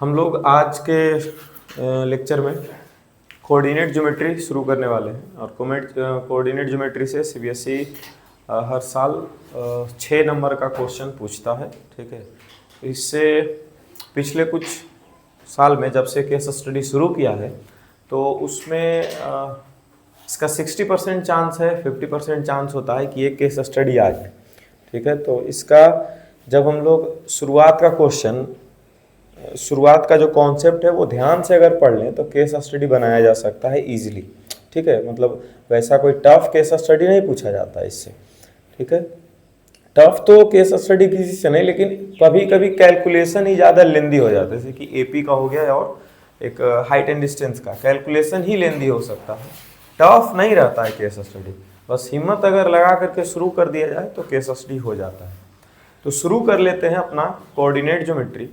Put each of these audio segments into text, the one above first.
हम लोग आज के लेक्चर में कोऑर्डिनेट ज्योमेट्री शुरू करने वाले हैं और कोऑर्डिनेट ज्योमेट्री से सीबीएसई हर साल 6 नंबर का क्वेश्चन पूछता है। ठीक है, इससे पिछले कुछ साल में जब से केस स्टडी शुरू किया है तो उसमें इसका 60% चांस है, 50% चांस होता है कि ये केस स्टडी आ जाए। ठीक है, तो इसका जब हम लोग शुरुआत का जो कॉन्सेप्ट है वो ध्यान से अगर पढ़ लें तो केस स्टडी बनाया जा सकता है इजीली। ठीक है, मतलब वैसा कोई टफ केस स्टडी नहीं पूछा जाता है इससे। ठीक है, टफ तो केस स्टडी किसी से नहीं, लेकिन कभी कभी कैलकुलेशन ही ज़्यादा लेंदी हो जाता है, जैसे कि एपी का हो गया और एक हाइट एंड डिस्टेंस का कैलकुलेशन ही लेंदी हो सकता है। टफ नहीं रहता है केस स्टडी, बस हिम्मत अगर लगा करके शुरू कर दिया जाए तो केस स्टडी हो जाता है। तो शुरू कर लेते हैं अपना कोऑर्डिनेट ज्योमेट्री।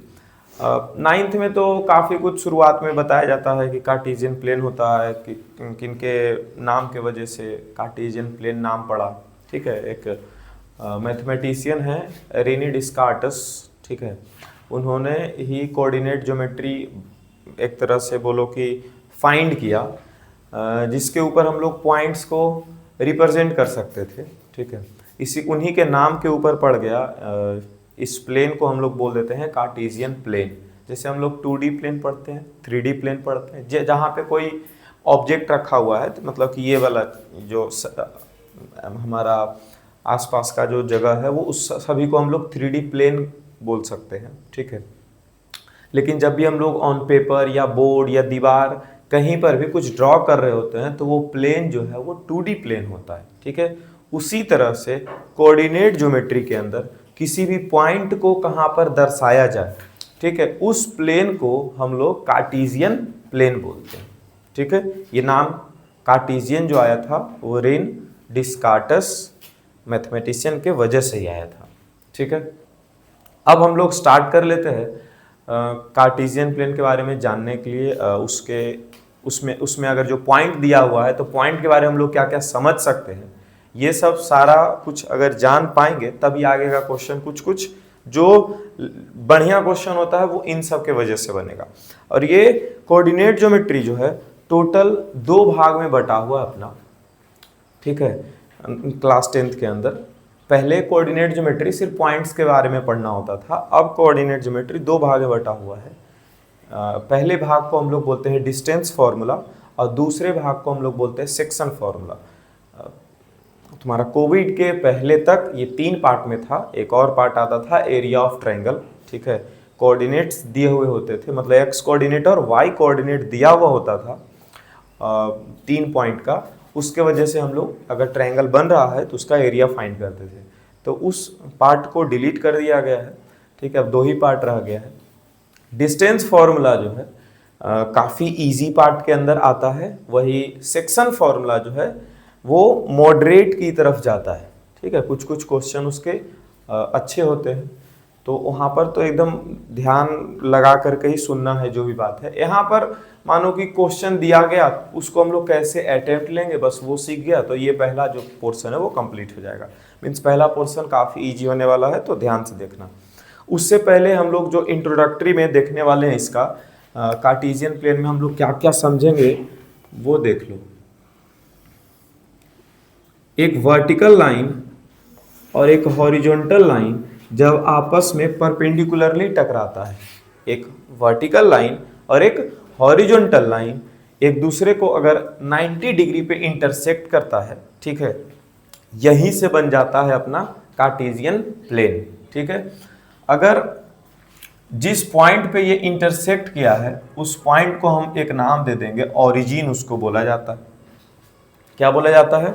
9th में तो काफ़ी कुछ शुरुआत में बताया जाता है कि कार्टेशियन प्लेन होता है, कि किनके नाम के वजह से कार्टेशियन प्लेन नाम पड़ा। ठीक है, एक मैथमेटिशियन है रेनी डिस्कार्टस। ठीक है, उन्होंने ही कोऑर्डिनेट ज्योमेट्री एक तरह से बोलो कि फाइंड किया, जिसके ऊपर हम लोग पॉइंट्स को रिप्रेजेंट कर सकते थे। ठीक है, इसी उन्हीं के नाम के ऊपर पड़ गया। इस प्लेन को हम लोग बोल देते हैं कार्टेशियन प्लेन। जैसे हम लोग 2D प्लेन पढ़ते हैं, 3D प्लेन पढ़ते हैं, जहाँ पे कोई ऑब्जेक्ट रखा हुआ है, तो मतलब कि ये वाला जो हमारा आसपास का जो जगह है वो उस सभी को हम लोग 3D प्लेन बोल सकते हैं। ठीक है, लेकिन जब भी हम लोग ऑन पेपर या बोर्ड या दीवार कहीं पर भी कुछ ड्रॉ कर रहे होते हैं तो वो प्लेन जो है वो 2D प्लेन होता है। ठीक है, उसी तरह से कोऑर्डिनेट ज्योमेट्री के अंदर किसी भी पॉइंट को कहाँ पर दर्शाया जाए, ठीक है, उस प्लेन को हम लोग कार्टेशियन प्लेन बोलते हैं। ठीक है, ये नाम कार्टेशियन जो आया था वो रेन डिस्कार्टस मैथमेटिशियन के वजह से ही आया था। ठीक है, अब हम लोग स्टार्ट कर लेते हैं कार्टेशियन प्लेन के बारे में जानने के लिए। उसमें अगर जो पॉइंट दिया हुआ है तो पॉइंट के बारे में हम लोग क्या क्या समझ सकते हैं, ये सब सारा कुछ अगर जान पाएंगे तभी आगे का क्वेश्चन कुछ जो बढ़िया क्वेश्चन होता है वो इन सब के वजह से बनेगा। और ये कोऑर्डिनेट ज्योमेट्री जो है टोटल 2 भाग में बटा हुआ अपना। ठीक है, क्लास 10th के अंदर पहले कोऑर्डिनेट ज्योमेट्री सिर्फ पॉइंट्स के बारे में पढ़ना होता था, अब कोऑर्डिनेट ज्योमेट्री 2 भाग में बटा हुआ है। पहले भाग को हम लोग बोलते हैं डिस्टेंस फॉर्मूला और दूसरे भाग को हम लोग बोलते हैं सेक्शन फॉर्मूला। तुम्हारा कोविड के पहले तक ये 3 पार्ट में था, एक और पार्ट आता था एरिया ऑफ ट्रायंगल। ठीक है, कोऑर्डिनेट्स दिए हुए होते थे, मतलब एक्स कोऑर्डिनेट और वाई कोऑर्डिनेट दिया हुआ होता था 3 पॉइंट का। उसके वजह से हम लोग अगर ट्रायंगल बन रहा है तो उसका एरिया फाइंड करते थे, तो उस पार्ट को डिलीट कर दिया गया है। ठीक है, अब 2 ही पार्ट रह गया है। डिस्टेंस फॉर्मूला जो है काफ़ी इजी पार्ट के अंदर आता है, वही सेक्शन फॉर्मूला जो है वो मॉडरेट की तरफ जाता है। ठीक है, कुछ क्वेश्चन उसके अच्छे होते हैं, तो वहाँ पर तो एकदम ध्यान लगा करके ही सुनना है जो भी बात है। यहाँ पर मानो कि क्वेश्चन दिया गया, उसको हम लोग कैसे अटेम्प्ट लेंगे बस वो सीख गया तो ये पहला जो पोर्शन है वो कंप्लीट हो जाएगा। मीन्स पहला पोर्शन काफ़ी ईजी होने वाला है, तो ध्यान से देखना। उससे पहले हम लोग जो इंट्रोडक्टरी में देखने वाले हैं इसका कार्टेशियन प्लेन में हम लोग क्या क्या समझेंगे वो देख लो। एक वर्टिकल लाइन और एक हॉरिजॉन्टल लाइन जब आपस में परपेंडिकुलरली टकराता है, एक वर्टिकल लाइन और एक हॉरिजॉन्टल लाइन एक दूसरे को अगर 90 डिग्री पे इंटरसेक्ट करता है, ठीक है, यहीं से बन जाता है अपना कार्टेशियन प्लेन। ठीक है, अगर जिस पॉइंट पे ये इंटरसेक्ट किया है उस पॉइंट को हम एक नाम दे देंगे, ओरिजिन उसको बोला जाता है। क्या बोला जाता है?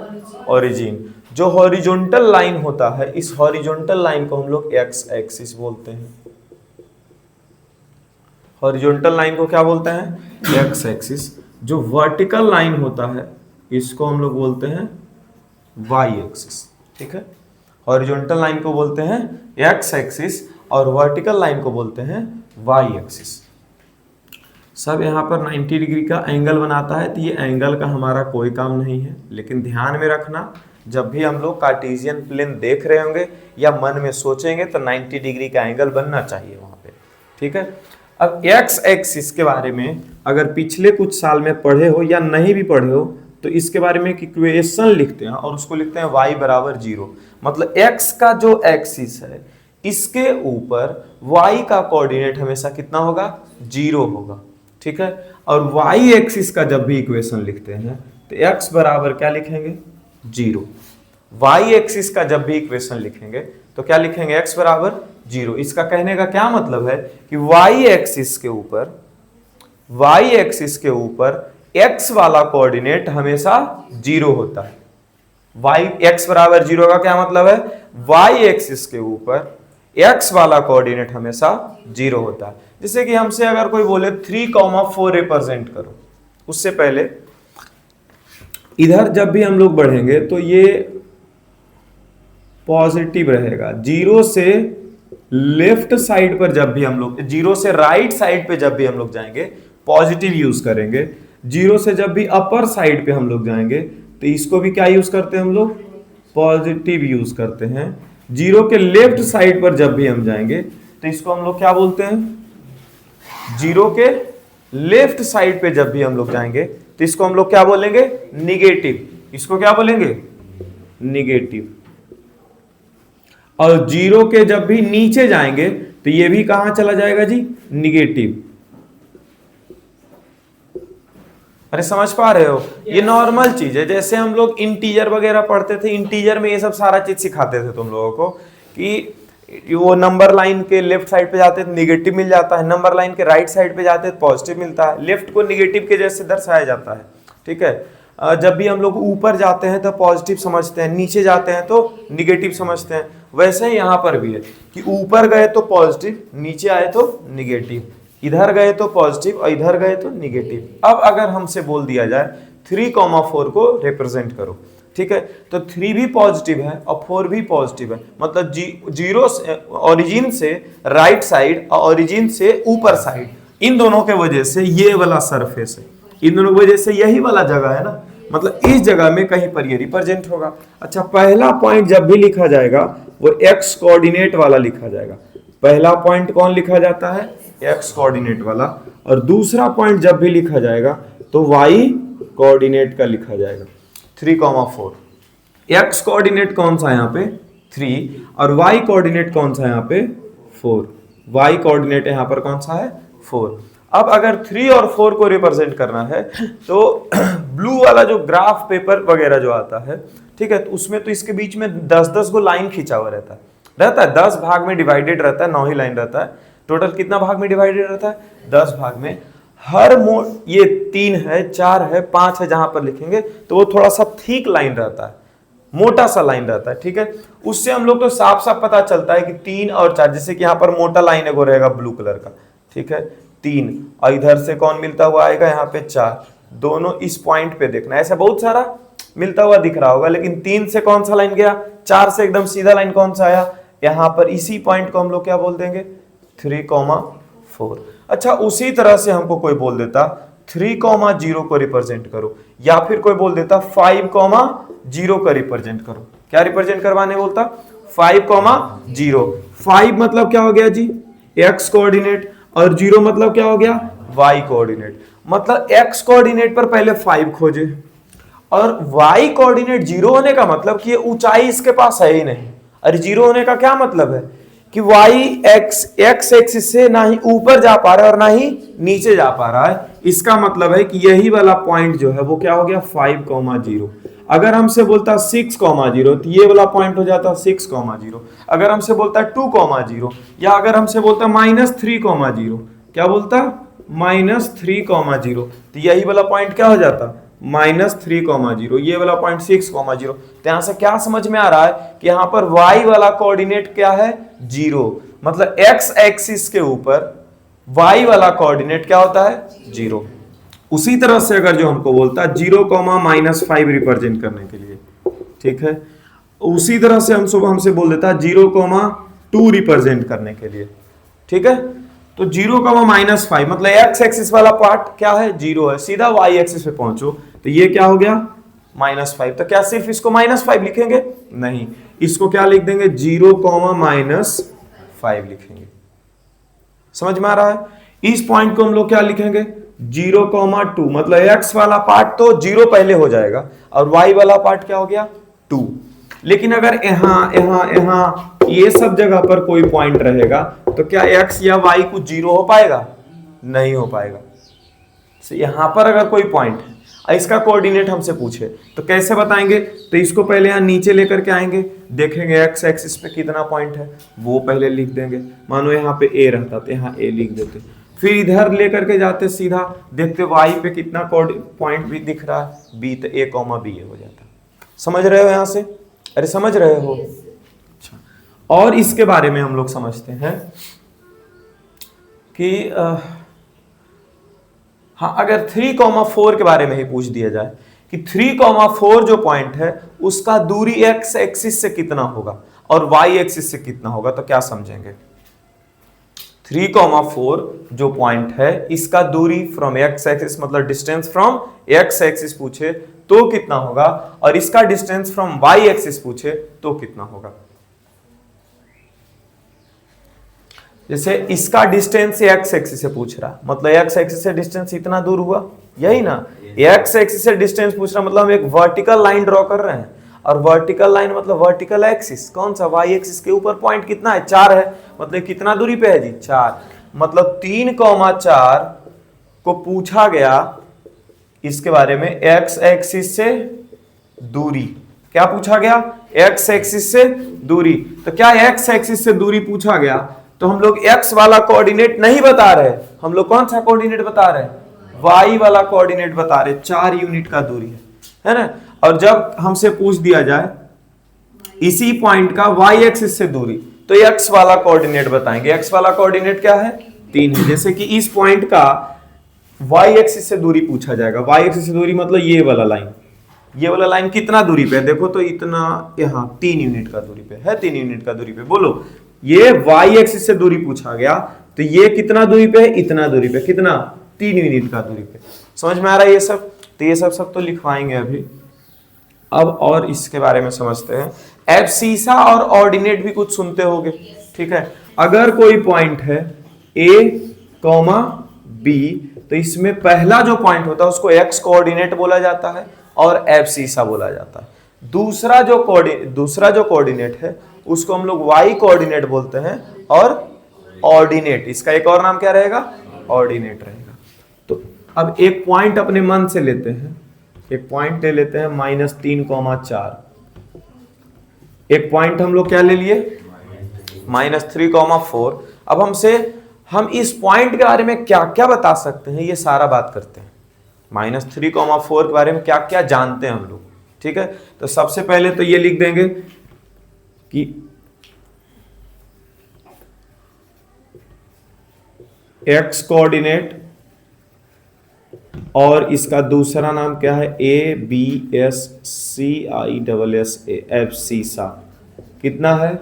ओरिजिन। जो हॉरिजॉन्टल लाइन होता है, इस हॉरिजॉन्टल लाइन को हम लोग एक्स एक्सिस बोलते हैं। हॉरिजॉन्टल लाइन को क्या बोलते हैं? X axis. जो वर्टिकल लाइन होता है इसको हम लोग बोलते हैं वाई एक्सिस। ठीक है, हॉरिजॉन्टल लाइन को बोलते हैं एक्स एक्सिस और वर्टिकल लाइन को बोलते हैं वाई एक्सिस। सब यहाँ पर 90 डिग्री का एंगल बनाता है, तो ये एंगल का हमारा कोई काम नहीं है, लेकिन ध्यान में रखना जब भी हम लोग कार्टेशियन प्लेन देख रहे होंगे या मन में सोचेंगे तो 90 डिग्री का एंगल बनना चाहिए वहाँ पे। ठीक है, अब एक्स एक्सिस के बारे में अगर पिछले कुछ साल में पढ़े हो या नहीं भी पढ़े हो तो इसके बारे में एक इक्वेशन लिखते हैं और उसको लिखते हैं y बराबर 0। मतलब x का जो एक्सिस है इसके ऊपर y का कोऑर्डिनेट हमेशा कितना होगा, 0 होगा। ठीक है, और y एक्सिस का जब भी इक्वेशन लिखते हैं तो x बराबर क्या लिखेंगे, 0। y एक्सिस का जब भी इक्वेशन लिखेंगे तो क्या लिखेंगे, x बराबर 0। इसका कहने का क्या मतलब है कि y एक्सिस के ऊपर x वाला कोऑर्डिनेट हमेशा 0 होता है। x बराबर 0 का क्या मतलब है, y एक्सिस के ऊपर x वाला कोऑर्डिनेट हमेशा 0 होता है। जैसे कि हमसे अगर कोई बोले 3,4 रिप्रेजेंट करो, उससे पहले इधर जब भी हम लोग बढ़ेंगे तो ये पॉजिटिव रहेगा। 0 से लेफ्ट साइड पर जब भी हम लोग, 0 से राइट साइड पे जब भी हम लोग जाएंगे पॉजिटिव यूज करेंगे। 0 से जब भी अपर साइड पे हम लोग जाएंगे तो इसको भी क्या यूज करते हैं हम लोग, पॉजिटिव यूज करते हैं। 0 के लेफ्ट साइड पर जब भी हम जाएंगे तो इसको हम लोग क्या बोलते हैं, 0 के लेफ्ट साइड पे जब भी हम लोग जाएंगे तो इसको हम लोग क्या बोलेंगे, निगेटिव। इसको क्या बोलेंगे, निगेटिव। और 0 के जब भी नीचे जाएंगे तो ये भी कहां चला जाएगा जी, निगेटिव। अरे समझ पा रहे हो, ये नॉर्मल चीज है। जैसे हम लोग इंटीजर वगैरह पढ़ते थे, इंटीजर में ये सब सारा चीज सिखाते थे तुम लोगों को कि वो नंबर लाइन के लेफ्ट साइड पे जाते तो निगेटिव मिल जाता है, नंबर लाइन के राइट साइड पे जाते तो पॉजिटिव मिलता है। लेफ्ट को निगेटिव के जैसे दर्शाया जाता है। ठीक है, जब भी हम लोग ऊपर जाते हैं तो पॉजिटिव समझते हैं, नीचे जाते हैं तो निगेटिव समझते हैं। वैसे ही यहाँ पर भी है कि ऊपर गए तो पॉजिटिव, नीचे आए तो निगेटिव, इधर गए तो पॉजिटिव और इधर गए तो निगेटिव। अब अगर हमसे बोल दिया जाए 3,4 को रिप्रेजेंट करो, ठीक है, तो 3 भी पॉजिटिव है और 4 भी पॉजिटिव है। मतलब 0 से ओरिजिन से राइट साइड और ओरिजिन से ऊपर साइड, इन दोनों के वजह से ये वाला सरफेस है, इन दोनों की वजह से यही वाला जगह है ना, मतलब इस जगह में कहीं पर ये रिप्रेजेंट होगा। अच्छा, पहला पॉइंट जब भी लिखा जाएगा वो एक्स कोऑर्डिनेट वाला लिखा जाएगा। पहला पॉइंट कौन लिखा जाता है, एक्स कोऑर्डिनेट वाला। और दूसरा पॉइंट जब भी लिखा जाएगा तो वाई कोऑर्डिनेट का लिखा जाएगा। 3,4 एक्स कोऑर्डिनेट कौन सा यहाँ पे 3 और वाई कोऑर्डिनेट कौन सा यहाँ पे 4। वाई कोऑर्डिनेट यहाँ पर कौन सा है 4। अब अगर 3 और 4 को रिप्रेजेंट करना है तो ब्लू वाला जो ग्राफ पेपर वगैरह जो आता है, ठीक है, तो उसमें तो इसके बीच में 10-10 को लाइन खींचा हुआ रहता है 10 भाग में डिवाइडेड रहता है, 9 ही लाइन रहता है। टोटल कितना भाग में डिवाइडेड रहता है, 10 भाग में। हर मोड ये 3 है, 4 है, 5 है, जहां पर लिखेंगे तो वो थोड़ा सा थिक लाइन रहता है, मोटा सा लाइन रहता है। ठीक है, उससे हम लोग तो साफ साफ पता चलता है कि 3 और 4, जैसे कि यहाँ पर मोटा लाइन एगो रहेगा ब्लू कलर का, ठीक है, 3 और इधर से कौन मिलता हुआ आएगा यहाँ पे 4। दोनों इस पॉइंट पे देखना, ऐसा बहुत सारा मिलता हुआ दिख रहा होगा, लेकिन 3 से कौन सा लाइन गया, 4 से एकदम सीधा लाइन कौन सा आया, यहाँ पर इसी पॉइंट को हम लोग क्या बोल देंगे 3,4। अच्छा, उसी तरह से हमको कोई बोल देता 3,0 को रिप्रेजेंट करो, या फिर कोई बोल देता 5,0 का रिप्रेजेंट करो। क्या रिप्रेजेंट करवाने बोलता, 5,0। 5 मतलब क्या हो गया जी, एक्स कोऑर्डिनेट, और 0 मतलब क्या हो गया, वाई कोऑर्डिनेट। मतलब एक्स कोऑर्डिनेट पर पहले 5 खोजे और वाई कोऑर्डिनेट 0 होने का मतलब कि ये ऊंचाई इसके पास है ही नहीं। और 0 होने का क्या मतलब है कि वाई एक्स एक्सिस से ना ही ऊपर जा पा रहा है और ना ही नीचे जा पा रहा है। इसका मतलब है कि यही वाला पॉइंट जो है वो क्या हो गया 5,0। अगर हमसे बोलता 6,0 तो ये वाला पॉइंट हो जाता 6,0। अगर हमसे बोलता 2,0 या अगर हमसे बोलता -3,0, क्या बोलता -3,0, तो यही वाला पॉइंट क्या हो जाता -3,0। ये वाला पॉइंट 6,0। तो यहां से क्या समझ में आ रहा है कि यहां पर y वाला कोऑर्डिनेट क्या है 0। मतलब x एक्सिस के ऊपर y वाला कोऑर्डिनेट क्या होता है 0। उसी तरह से अगर जो हमको बोलता 0, -5 रिप्रेजेंट करने के लिए, ठीक है, उसी तरह से हमसे बोल देता 0,2 रिप्रेजेंट करने के लिए, ठीक है। तो 0, -5 मतलब x एक्सिस वाला पार्ट क्या है 0 है, सीधा y एक्सिस पे पहुंचो तो ये क्या हो गया -5। तो क्या सिर्फ इसको -5 लिखेंगे, नहीं, इसको क्या लिख देंगे 0, -5 लिखेंगे। समझ में आ रहा है, इस पॉइंट को हम लोग क्या लिखेंगे 0,2, मतलब x वाला पार्ट तो 0 पहले हो जाएगा और y वाला पार्ट क्या हो गया 2। लेकिन अगर यहां यहां यहां ये सब जगह पर कोई पॉइंट रहेगा तो क्या x या y कुछ 0 हो पाएगा, नहीं हो पाएगा। तो यहां पर अगर कोई पॉइंट है, इसका कोऑर्डिनेट हमसे पूछे तो कैसे बताएंगे, तो इसको पहले यहां नीचे लेकर के आएंगे, देखेंगे एक्स एक्सिस पे कितना पॉइंट है वो पहले लिख देंगे। मानो यहाँ पे ए रहता तो यहाँ ए लिख देते, फिर इधर लेकर के जाते सीधा, देखते वाई पे कितना पॉइंट भी दिख रहा है बी, तो ए कॉमा बी हो जाता। समझ रहे हो यहां से, अरे समझ रहे हो। अच्छा, और इसके बारे में हम लोग समझते हैं कि हाँ, अगर 3,4 के बारे में ही पूछ दिया जाए कि 3,4 जो पॉइंट है उसका दूरी एक्स एक्सिस से कितना होगा और वाई एक्सिस से कितना होगा, तो क्या समझेंगे। 3,4 जो पॉइंट है इसका दूरी फ्रॉम एक्स एक्सिस, मतलब डिस्टेंस फ्रॉम एक्स एक्सिस पूछे तो कितना होगा, और इसका डिस्टेंस फ्रॉम वाई एक्सिस पूछे तो कितना होगा। जैसे इसका डिस्टेंस एक्स एक्सिस से पूछ रहा, मतलब एक्स एक्सिस से डिस्टेंस इतना दूर हुआ, यही ना। एक्स एक्सिस से डिस्टेंस पूछ रहा मतलब हम एक वर्टिकल लाइन ड्रॉ कर रहे हैं, और वर्टिकल लाइन मतलब वर्टिकल एक्सिस कौन सा, वाई एक्सिस के ऊपर पॉइंट कितना है 4 है, मतलब कितना दूरी पे है जी 4, मतलब 3,4 को पूछा गया इसके बारे में एक्स एक्सिस से दूरी। क्या पूछा गया, एक्स एक्सिस से दूरी। तो क्या एक्स एक्सिस से दूरी पूछा गया तो हम लोग x वाला कोऑर्डिनेट नहीं बता रहे, हम लोग कौन सा कोऑर्डिनेट बता रहे हैं, y वाला कोऑर्डिनेट बता रहे, 4 यूनिट का दूरी है ना। और जब हमसे पूछ दिया जाए इसी पॉइंट का y एक्सिस से दूरी तो x वाला कोऑर्डिनेट बताएंगे। x वाला कोऑर्डिनेट क्या है 3 है। जैसे कि इस पॉइंट का y एक्सिस से दूरी पूछा जाएगा, y एक्सिस से दूरी मतलब ये वाला लाइन, ये वाला लाइन कितना दूरी पे है, देखो तो इतना, यहाँ 3 यूनिट का दूरी पे है, 3 यूनिट का दूरी पे। बोलो ये y एक्सिस से दूरी पूछा गया तो ये कितना दूरी पे है, इतना दूरी पे, कितना 3 यूनिट का दूरी पे। समझ में आ रहा है ये सब, तो ये सब तो लिखवाएंगे अभी। अब और इसके बारे में समझते हैं, एब्सीसा और ऑर्डिनेट भी कुछ सुनते होंगे, ठीक है। अगर कोई पॉइंट है a, b, तो इसमें पहला जो पॉइंट होता है उसको x कोऑर्डिनेट बोला जाता है और एब्सीसा बोला जाता है। दूसरा जो कोऑर्डिनेट है उसको हम लोग y कोऑर्डिनेट बोलते हैं और ऑर्डिनेट, इसका एक और नाम क्या रहेगा, ऑर्डिनेट रहेगा। तो अब एक पॉइंट अपने मन से लेते हैं, एक पॉइंट ले लेते हैं -3,4। एक पॉइंट हम लोग क्या ले लिए -3,4। अब हम इस पॉइंट के बारे में क्या क्या बता सकते हैं ये सारा बात करते हैं। -3,4 के बारे में क्या क्या जानते हैं हम लोग, ठीक है। तो सबसे पहले तो ये लिख देंगे कि x कोऑर्डिनेट और इसका दूसरा नाम क्या है ABSCISSA, एब्सीसा कितना है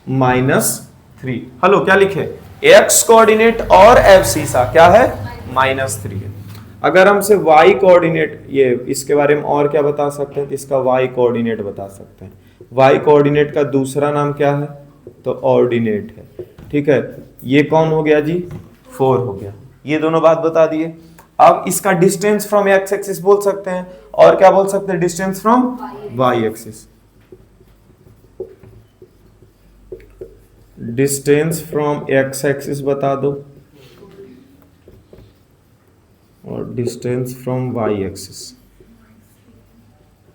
-3। हेलो क्या लिखे, x कोऑर्डिनेट और एब्सीसा क्या है -3 है। अगर हमसे y कोऑर्डिनेट, ये इसके बारे में और क्या बता सकते हैं, इसका y कोऑर्डिनेट बता सकते हैं। y कोऑर्डिनेट का दूसरा नाम क्या है, तो ऑर्डिनेट है, ठीक है। ये कौन हो गया जी 4 हो गया, ये दोनों बात बता दिए। अब इसका डिस्टेंस फ्रॉम x एक्सिस बोल सकते हैं, और क्या बोल सकते हैं, distance from y axis. Distance from x axis बता दो और distance from y axis.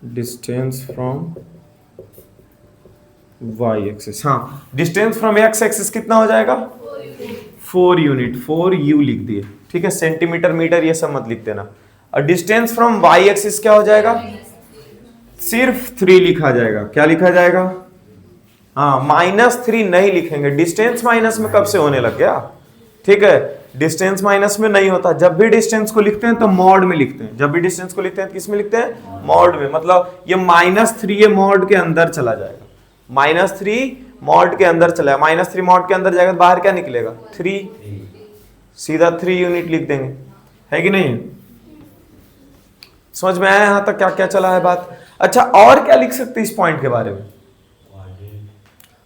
Distance from y axis, हाँ डिस्टेंस फ्रॉम x एक्सिस कितना हो जाएगा 4 यूनिट, 4u लिख दिए, ठीक है। सेंटीमीटर मीटर ये सब मत लिख देना। और डिस्टेंस फ्रॉम y एक्सिस क्या हो जाएगा, सिर्फ 3 लिखा जाएगा। क्या लिखा जाएगा, हाँ -3 नहीं लिखेंगे। डिस्टेंस माइनस में कब से होने लग गया, ठीक है। डिस्टेंस माइनस में नहीं होता, जब भी डिस्टेंस को लिखते हैं तो मॉड में लिखते हैं, जब भी डिस्टेंस को लिखते हैं किस में लिखते हैं, मॉड में। मतलब ये -3 ये मॉड के अंदर चला जाएगा, -3 मॉड के अंदर चला जाएगा। -3 मॉड के अंदर जाएगा, बाहर क्या निकलेगा 3, सीधा 3 यूनिट लिख देंगे, है कि नहीं। समझ में आया यहां तक क्या क्या चला है बात। अच्छा और क्या लिख सकते हैं इस पॉइंट के बारे में,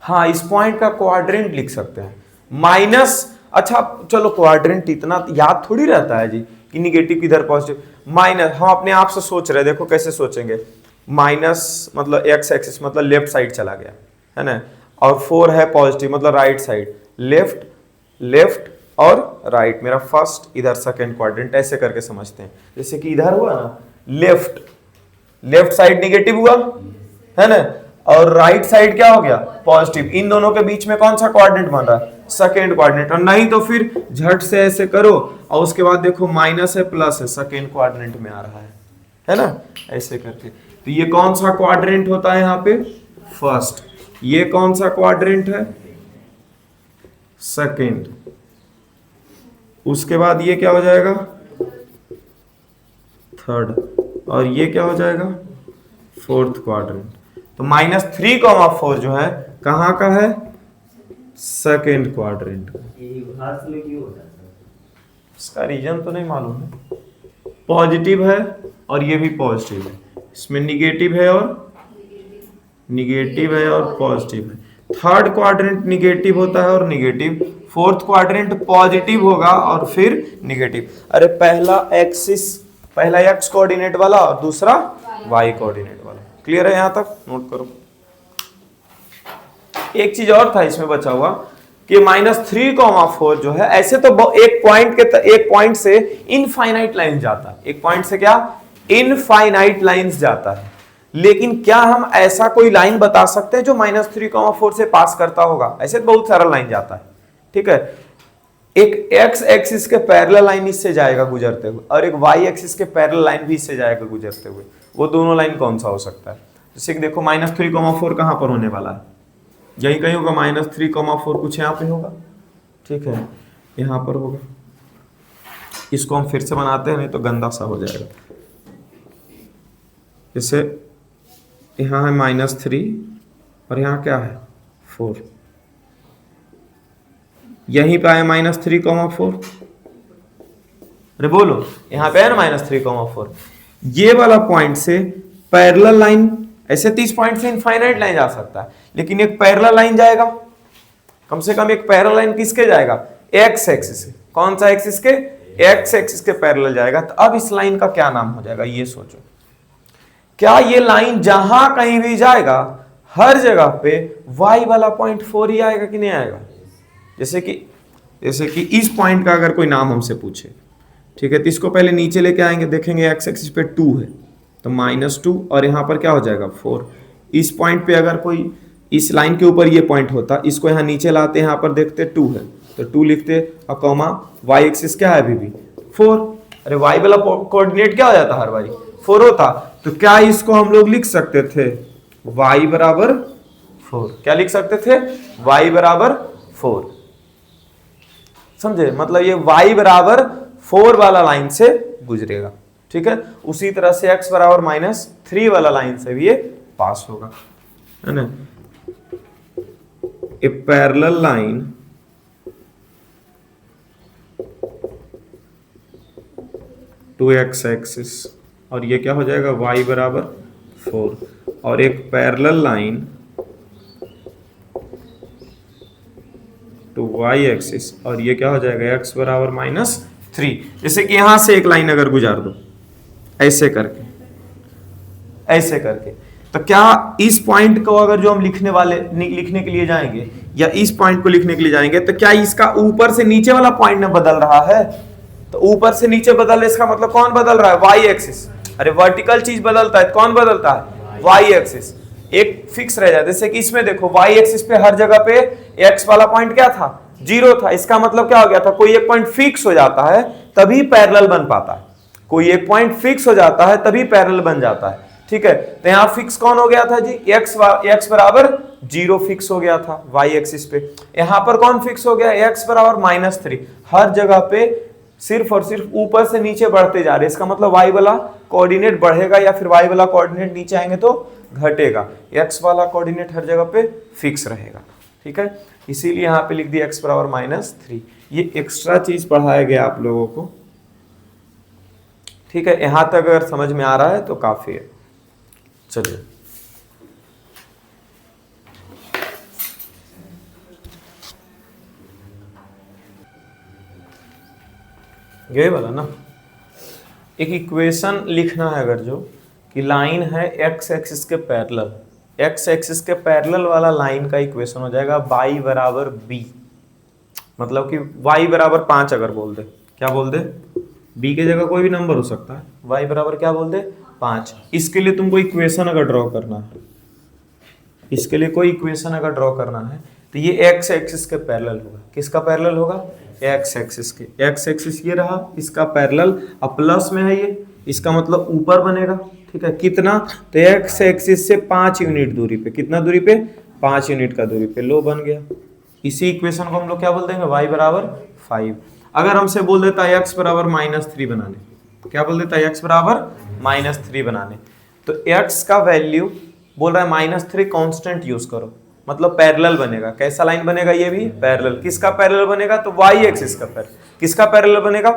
हाँ इस पॉइंट का क्वाड्रेंट लिख सकते हैं। माइनस अच्छा चलो क्वाड्रेंट इतना याद थोड़ी रहता है जी कि निगेटिव किधर पॉजिटिव, माइनस हम अपने आप से सोच रहे हैं, देखो कैसे सोचेंगे, माइनस मतलब एक्स एक्सिस मतलब लेफ्ट साइड चला गया है ना, और 4 है पॉजिटिव मतलब राइट साइड, लेफ्ट लेफ्ट और राइट, मेरा फर्स्ट इधर सेकंड क्वाड्रेंट, ऐसे करके समझते हैं। जैसे कि इधर हुआ ना लेफ्ट, लेफ्ट साइड निगेटिव हुआ है ना, और राइट साइड क्या हो गया पॉजिटिव, इन दोनों के बीच में कौन सा क्वाड्रेंट बन रहा है, सेकंड क्वाड्रेंट। और नहीं तो फिर झट से ऐसे करो और उसके बाद देखो माइनस है प्लस है, सेकंड क्वाड्रेंट में आ रहा है ना, ऐसे करके। तो ये कौन सा क्वाड्रेंट होता है यहाँ पे, फर्स्ट। ये कौन सा क्वाड्रेंट है, सेकंड। उसके बाद ये क्या हो जाएगा, थर्ड। और ये क्या हो जाएगा, फोर्थ क्वाड्रेंट। तो -3,4 जो है कहां का है, सेकेंड क्वाड्रेंट का। इसका रीजन तो नहीं मालूम है, पॉजिटिव है और ये भी पॉजिटिव है, इसमें निगेटिव है और पॉजिटिव है। थर्ड क्वाड्रेंट निगेटिव होता है और निगेटिव, फोर्थ क्वाड्रेंट पॉजिटिव होगा और फिर निगेटिव। अरे पहला एक्सिस, पहला एक्स कोऑर्डिनेट वाला और दूसरा वाई कोऑर्डिनेट वाला। क्लियर है यहां तक, नोट करो। एक चीज और था इसमें बचा हुआ कि -3,4 जो है, ऐसे तो एक पॉइंट से इनफाइनाइट लाइन जाता है, एक पॉइंट से क्या इनफाइनाइट लाइंस जाता है, लेकिन क्या हम ऐसा कोई लाइन बता सकते हैं जो -3,4 से पास करता होगा, ऐसे तो बहुत सारा लाइन जाता है, ठीक है। एक एक्स एक्सिस के पैरेलल लाइन इससे जाएगा गुजरते हुए और एक वाई एक्सिस के पैरेलल लाइन भी इससे जाएगा गुजरते हुए, वो दोनों लाइन कौन सा हो सकता है। जैसे कि देखो -3,4 कहां पर होने वाला है, यही कहीं होगा, -3,4 कुछ यहां पे होगा, ठीक है, यहां पर होगा। इसको हम फिर से बनाते हैं, नहीं तो गंदा सा हो जाएगा। जैसे यहां है -3 और यहां क्या है 4, यहीं पे आए -3,4, अरे बोलो यहां पे है ना -3,4, ये वाला पॉइंट से पैरेलल लाइन, ऐसे 30 पॉइंट से इनफाइनाइट लाइन जा सकता है, लेकिन एक पैरेलल लाइन जाएगा, कम से कम एक पैरेलल लाइन किसके जाएगा, एक्स एक्सिस से। कौन सा एक्सिस के, एक्स एक्सिस के पैरेलल जाएगा। तो अब इस लाइन का क्या नाम हो जाएगा, ये सोचो। क्या ये लाइन जहां कहीं भी जाएगा हर जगह पे वाई वाला पॉइंट 4 ही आएगा कि नहीं आएगा। जैसे कि इस पॉइंट का अगर कोई नाम हमसे पूछे, ठीक है, तो इसको पहले नीचे लेके आएंगे, देखेंगे एक्स एक्सिस पे 2 है तो -2 और यहाँ पर क्या हो जाएगा 4। इस पॉइंट पे अगर कोई इस लाइन के ऊपर ये पॉइंट होता, इसको यहाँ नीचे लाते, यहाँ पर देखते 2 है तो 2 लिखते और कॉमा वाई एक्सिस क्या है अभी भी 4। अरे वाई वाला कोऑर्डिनेट क्या हो जाता हर बारी 4 होता, तो क्या इसको हम लोग लिख सकते थे y बराबर 4। क्या लिख सकते थे, y बराबर 4। समझे, मतलब ये y बराबर 4 वाला लाइन से गुजरेगा, ठीक है। उसी तरह से x बराबर -3 वाला लाइन से भी ये पास होगा, है ना। A parallel line to x axis, और ये क्या हो जाएगा y बराबर 4, और एक parallel line to y axis, और ये क्या हो जाएगा x बराबर -3। जैसे कि यहां से एक लाइन अगर गुजार दो ऐसे करके, ऐसे करके, तो क्या इस पॉइंट को अगर जो हम लिखने के लिए जाएंगे या इस पॉइंट को लिखने के लिए जाएंगे, तो क्या इसका ऊपर से नीचे वाला पॉइंट न बदल रहा है। तो ऊपर से नीचे बदल रहा है, इसका मतलब कौन बदल रहा है, वाई एक्सिस। अरे वर्टिकल चीज बदलता है, कौन बदलता है, वाई एक्सिस। एक फिक्स रह जाता है, जैसे कि इसमें देखो वाई एक्सिस पे हर जगह पे एक्स वाला पॉइंट क्या था, 0 था। इसका मतलब क्या हो गया था, कोई एक पॉइंट फिक्स हो जाता है तभी पैरेलल बन पाता है, कोई एक पॉइंट फिक्स हो जाता है तभी पैरेलल बन जाता है, ठीक है। तो यहां फिक्स कौन हो गया था जी, x बराबर 0 फिक्स हो गया था y एक्सिस पे। यहां पर कौन फिक्स हो गया, x बराबर -3। हर जगह पे सिर्फ और सिर्फ ऊपर से नीचे बढ़ते जा रहे, इसका मतलब y वाला कोऑर्डिनेट बढ़ेगा या फिर y वाला कोऑर्डिनेट नीचे आएंगे तो घटेगा, x वाला कोऑर्डिनेट हर जगह पे फिक्स रहेगा, ठीक है। इसीलिए यहां पे लिख दिया x बराबर -3। ये एक्स्ट्रा चीज पढ़ाया गया आप लोगों को, ठीक है। यहां तक अगर समझ में आ रहा है तो काफी है। चलिए यही वाला ना। एक इक्वेशन लिखना है अगर जो कि लाइन है एक्स एक्सिस के पैरेलल, एक्स एक्सिस के पैरेलल वाला लाइन का इक्वेशन हो जाएगा y बराबर b, मतलब कि y बराबर 5 अगर बोल दे, क्या बोल दे, b की जगह कोई भी नंबर हो सकता है, y बराबर क्या बोल दे 5। इसके लिए तुमको इक्वेशन अगर ड्रॉ करना है, इसके लिए कोई इक्वेशन अगर ड्रॉ करना है तो ये एक्स एक्सिस के पैरेलल होगा। किसका पैरेलल होगा, एक्स एक्सिस के। एक्स एक्सिस ये रहा, इसका पैरेलल, अब प्लस में है ये, इसका मतलब ऊपर बनेगा, ठीक है। कितना, तो एक्स एक्सिस से 5 यूनिट दूरी पे, कितना दूरी पे, 5 यूनिट का दूरी पे लो बन गया। इसी इक्वेशन को हम लोग क्या बोल देंगे, y बराबर 5। अगर हमसे बोल देता है x बराबर -3 बनाने, क्या बोल देता है x बराबर -3 बनाने, तो x का वैल्यू बोल रहा है -3 कांस्टेंट यूज करो, मतलब पैरेलल बनेगा। कैसा लाइन बनेगा, ये भी पैरेलल। किसका पैरेलल बनेगा, तो y एक्सिस का पैरेलल। किसका पैरेलल बनेगा,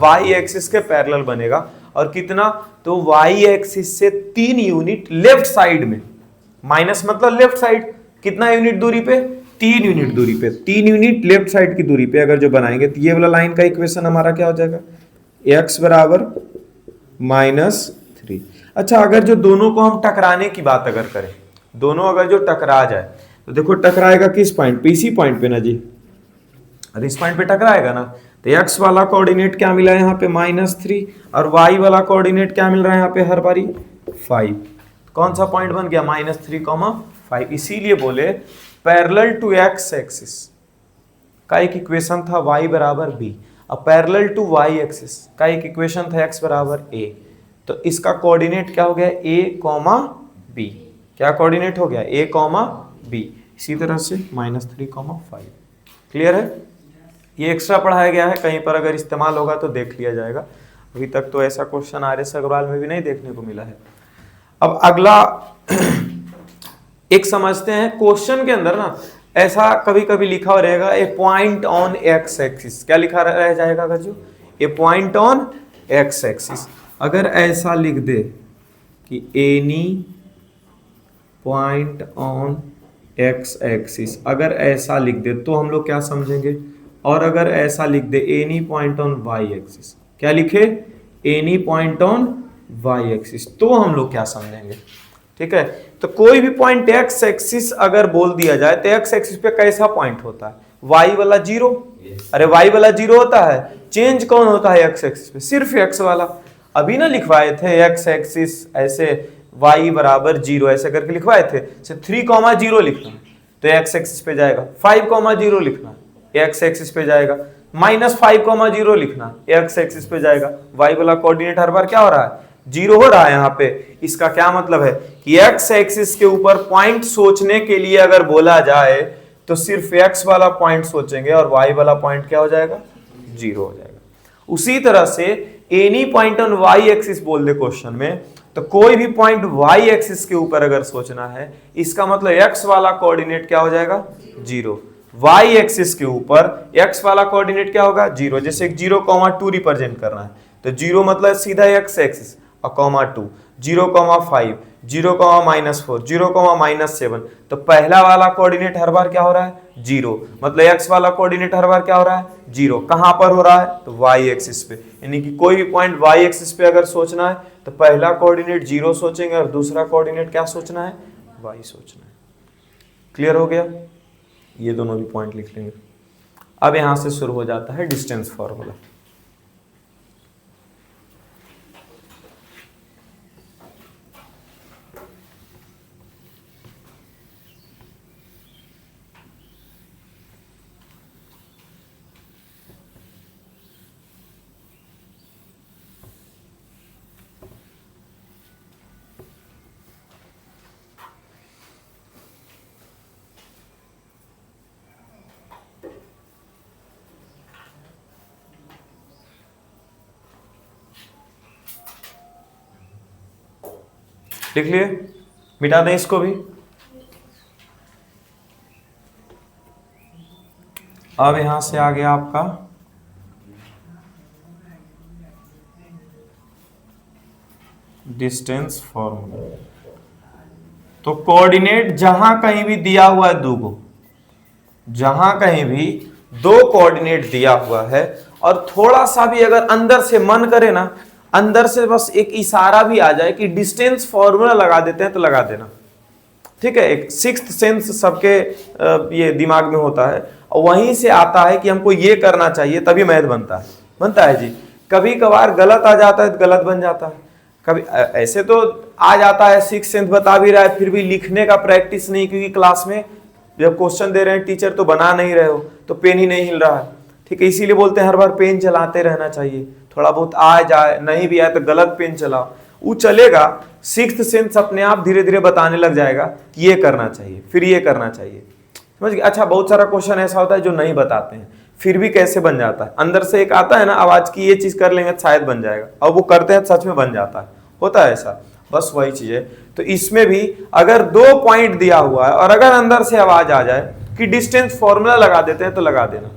y एक्सिस के पैरेलल बनेगा। और कितना, तो y एक्सिस से 3 यूनिट लेफ्ट साइड में, माइनस मतलब लेफ्ट साइड, कितना यूनिट दूरी पे, 3 यूनिट दूरी पे, 3 यूनिट लेफ्ट साइड की दूरी पे अगर जो बनाएंगे तो ये वाला लाइन का इक्वेशन हमारा क्या हो जाएगा, x बराबर -3। अच्छा, अगर जो दोनों को हम टकराने की बात अगर करें, दोनों अगर जो टकरा जाए तो देखो टकराएगा किस पॉइंट पे, इसी पॉइंट पे ना जी, अरे इस पॉइंट पे टकराएगा ना। तो x वाला कोऑर्डिनेट क्या मिला यहाँ पे -3, और y वाला कोऑर्डिनेट क्या मिल रहा है यहाँ पे हर बारी 5। कौन सा पॉइंट बन गया, -3, 5। इसीलिए बोले पैरेलल टू x एक्सिस का एक इक्वेशन था y बराबर b, अब पैरेलल टू y एक्सिस का एक इक्वेशन था x बराबर a। तो इसका कोऑर्डिनेट क्या हो गया, a, b। क्या कोऑर्डिनेट हो गया, a, b। इसी तरह से -3, 5। क्लियर है, ये एक्स्ट्रा पढ़ाया गया है, कहीं पर अगर इस्तेमाल होगा तो देख लिया जाएगा। अभी तक तो ऐसा क्वेश्चन आर.एस. अग्रवाल में भी नहीं देखने को मिला है। अब अगला एक समझते हैं, क्वेश्चन के अंदर ना ऐसा कभी कभी लिखा रहेगा ए पॉइंट ऑन एक्स एक्सिस, क्या लिखा रह जाएगा अगर जो, ए पॉइंट ऑन एक्स एक्सिस। अगर ऐसा लिख दे कि any point on x axis, अगर ऐसा लिख दे तो हम लोग क्या समझेंगे, और अगर ऐसा लिख दे any point on y axis, क्या लिखे, any point on y axis, तो हम लोग क्या समझेंगे, ठीक है। तो कोई भी पॉइंट एक्स एक्सिस अगर बोल दिया जाए तो एक्स एक्सिस पे कैसा पॉइंट होता है, वाई वाला 0। अरे वाई वाला 0 होता है, चेंज कौन होता है एक्स एक्सिस पे, सिर्फ एक्स वाला। अभी ना लिखवाए थे एक्स एक्सिस ऐसे y बराबर 0 ऐसे करके लिखवाए थे, 3,0 लिखना है तो एक्स एक्सिस पे जाएगा, 5,0 लिखना है एक्स एक्सिस पे जाएगा, -5,0 लिखना है एक्स एक्सिस पे जाएगा। y वाला कोऑर्डिनेट हर बार क्या हो रहा है, 0 हो रहा है यहाँ पे। इसका क्या मतलब है कि एक्स एक्सिस के ऊपर पॉइंट सोचने के लिए अगर बोला जाए तो सिर्फ एक्स वाला पॉइंट सोचेंगे और y वाला पॉइंट क्या हो जाएगा, 0 हो जाएगा। उसी तरह से any point on y axis बोल दे क्वेश्चन में, तो कोई भी पॉइंट y एक्सिस के ऊपर अगर सोचना है, इसका मतलब x वाला कोऑर्डिनेट क्या हो जाएगा, 0। y एक्सिस के ऊपर x वाला कोऑर्डिनेट क्या होगा, 0। जैसे 0,2 रिप्रेजेंट करना है तो 0 मतलब सीधा x एक्सिस और ,2, 0,5, 0,-4, 0,-7। तो पहला वाला कोऑर्डिनेट हर बार क्या हो रहा है, 0, मतलब x वाला कोऑर्डिनेट हर बार क्या हो रहा है, 0। कहां पर हो रहा है, तो y एक्सिस पे। यानी कि कोई भी पॉइंट y एक्सिस पे अगर सोचना है तो पहला कोऑर्डिनेट 0 सोचेंगे और दूसरा कोऑर्डिनेट क्या सोचना है, y सोचना है। क्लियर हो गया, ये दोनों भी पॉइंट लिख लेंगे। अब यहां से शुरू हो जाता है डिस्टेंस फॉर्मूला। लिख लिए, मिटा दें इसको भी। अब यहां से आ गया आपका डिस्टेंस फॉर्मूला। तो कोऑर्डिनेट जहां कहीं भी दिया हुआ है, जहां कहीं भी 2 कोऑर्डिनेट दिया हुआ है और थोड़ा सा भी अगर अंदर से मन करे ना, अंदर से बस एक इशारा भी आ जाए कि डिस्टेंस फॉर्मूला लगा देते हैं तो लगा देना, ठीक है। एक सिक्स्थ सेंस सबके ये दिमाग में होता है और वहीं से आता है कि हमको ये करना चाहिए, तभी मैथ बनता है जी। कभी कभार गलत आ जाता है तो गलत बन जाता है, कभी ऐसे तो आ जाता है, सिक्स्थ सेंस बता भी रहा है फिर भी लिखने का प्रैक्टिस नहीं, क्योंकि क्लास में जब क्वेश्चन दे रहे हैं टीचर तो बना नहीं रहे हो तो पेन ही नहीं हिल रहा है, ठीक है। इसीलिए बोलते हैं हर बार पेन चलाते रहना चाहिए, थोड़ा बहुत आ जाए, नहीं भी आए तो गलत पेन चलाओ, वो चलेगा। सिक्स्थ सेंस अपने आप धीरे धीरे बताने लग जाएगा कि ये करना चाहिए, फिर ये करना चाहिए, समझ गए। अच्छा, बहुत सारा क्वेश्चन ऐसा होता है जो नहीं बताते हैं, फिर भी कैसे बन जाता है, अंदर से एक आता है ना आवाज की ये चीज कर लेंगे शायद बन जाएगा, और वो करते हैं सच में बन जाता है, होता है ऐसा, बस वही चीज है। तो इसमें भी अगर 2 पॉइंट दिया हुआ है और अगर अंदर से आवाज आ जाए कि डिस्टेंस फॉर्मूला लगा देते हैं तो लगा देना,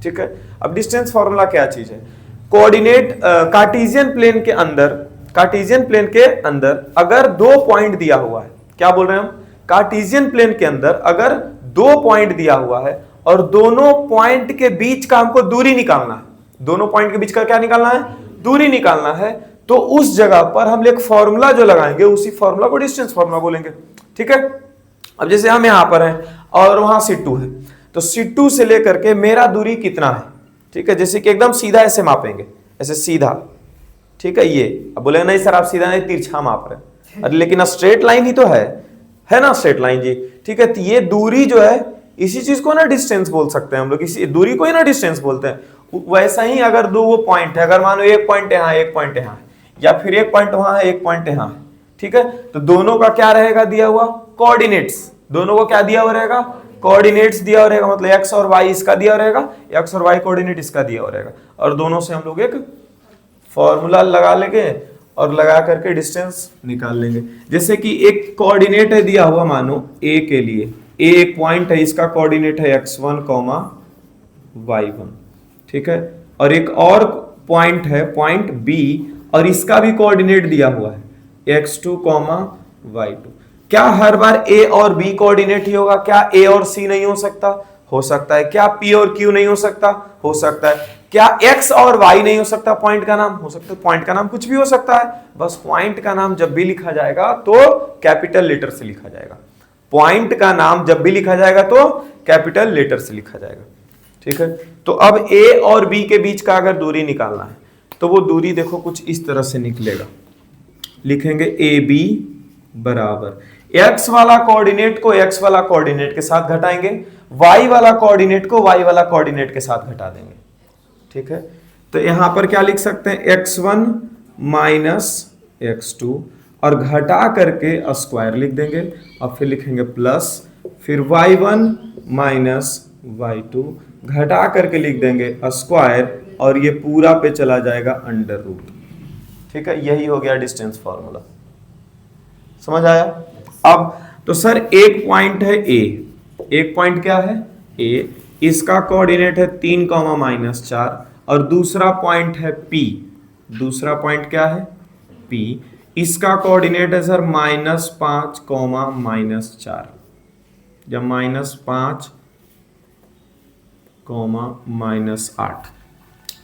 ठीक है। अब डिस्टेंस फॉर्मूला क्या चीज है, कोऑर्डिनेट कार्टेशियन प्लेन के अंदर अगर 2 पॉइंट दिया हुआ है, क्या बोल रहे हैं हम, कार्टेशियन प्लेन के अंदर अगर 2 पॉइंट दिया हुआ है और दोनों पॉइंट के बीच का हमको दूरी निकालना है, दोनों पॉइंट के बीच का क्या निकालना है, दूरी निकालना है, तो उस जगह पर हम एक फॉर्मूला जो लगाएंगे उसी फॉर्मूला को डिस्टेंस फॉर्मूला बोलेंगे, ठीक है। अब जैसे हम यहां पर हैं और वहां C2 है, तो C2 से लेकर के मेरा दूरी कितना है, ठीक है। जैसे कि एकदम सीधा ऐसे मापेंगे, ऐसे सीधा, ठीक है। ये अब बोले नहीं सर आप सीधा नहीं तिरछा माप रहे, अरे लेकिन स्ट्रेट लाइन ही तो है ना, स्ट्रेट लाइन जी, ठीक है। तो ये दूरी जो है इसी चीज को ना डिस्टेंस बोल सकते हैं हम लोग, इसी दूरी को ही ना डिस्टेंस बोलते हैं। वैसा ही अगर 2 पॉइंट है, अगर मानो एक पॉइंट यहाँ एक पॉइंट यहाँ है, या फिर एक पॉइंट वहां है एक पॉइंट यहाँ है, ठीक है, तो दोनों का क्या रहेगा दिया हुआ, कोऑर्डिनेट्स, दोनों को क्या दिया हुआ रहेगा, कोऑर्डिनेट्स दिया हुआ रहेगा, मतलब एक्स और वाई इसका दिया हुआ रहेगा, एक्स और वाई कोऑर्डिनेट इसका दिया हुआ रहेगा, और दोनों से हम लोग एक फॉर्मूला लगा लेंगे और लगा करके डिस्टेंस निकाल लेंगे। जैसे कि एक कोऑर्डिनेट है दिया हुआ, मानो ए के लिए, ए एक पॉइंट है, इसका कोऑर्डिनेट है x1, y1, ठीक है, और एक और पॉइंट है पॉइंट B और इसका भी कोऑर्डिनेट दिया हुआ है x2, y2। क्या हर बार A और B कोऑर्डिनेट ही होगा, क्या A और C नहीं हो सकता, हो सकता है। क्या P और Q नहीं हो सकता, हो सकता है। क्या X और Y नहीं हो सकता, पॉइंट का नाम हो सकता है, पॉइंट का नाम कुछ भी हो सकता है, बस पॉइंट का नाम जब भी लिखा जाएगा तो कैपिटल लेटर से लिखा जाएगा, पॉइंट का नाम जब भी लिखा जाएगा तो कैपिटल लेटर से लिखा जाएगा, ठीक है। तो अब A और B के बीच का अगर दूरी निकालना है तो वो दूरी देखो कुछ इस तरह से निकलेगा, लिखेंगे AB बराबर x वाला कोऑर्डिनेट को x वाला कोऑर्डिनेट के साथ घटाएंगे, y वाला कोऑर्डिनेट को y वाला कोऑर्डिनेट के साथ घटा देंगे, ठीक है। तो यहां पर क्या लिख सकते हैं, x1 माइनस x2 और घटा करके स्क्वायर लिख देंगे और फिर लिखेंगे प्लस, फिर y1 माइनस y2 घटा करके लिख देंगे स्क्वायर और ये पूरा पे चला जाएगा अंडर रूट, ठीक है। यही हो गया डिस्टेंस फॉर्मूला, समझ आया। अब तो सर एक पॉइंट है A, एक पॉइंट क्या है A, इसका कोऑर्डिनेट है 3, -4 और दूसरा पॉइंट है P, दूसरा पॉइंट क्या है P, इसका कोऑर्डिनेट है सर -5, -4 या -5, -8।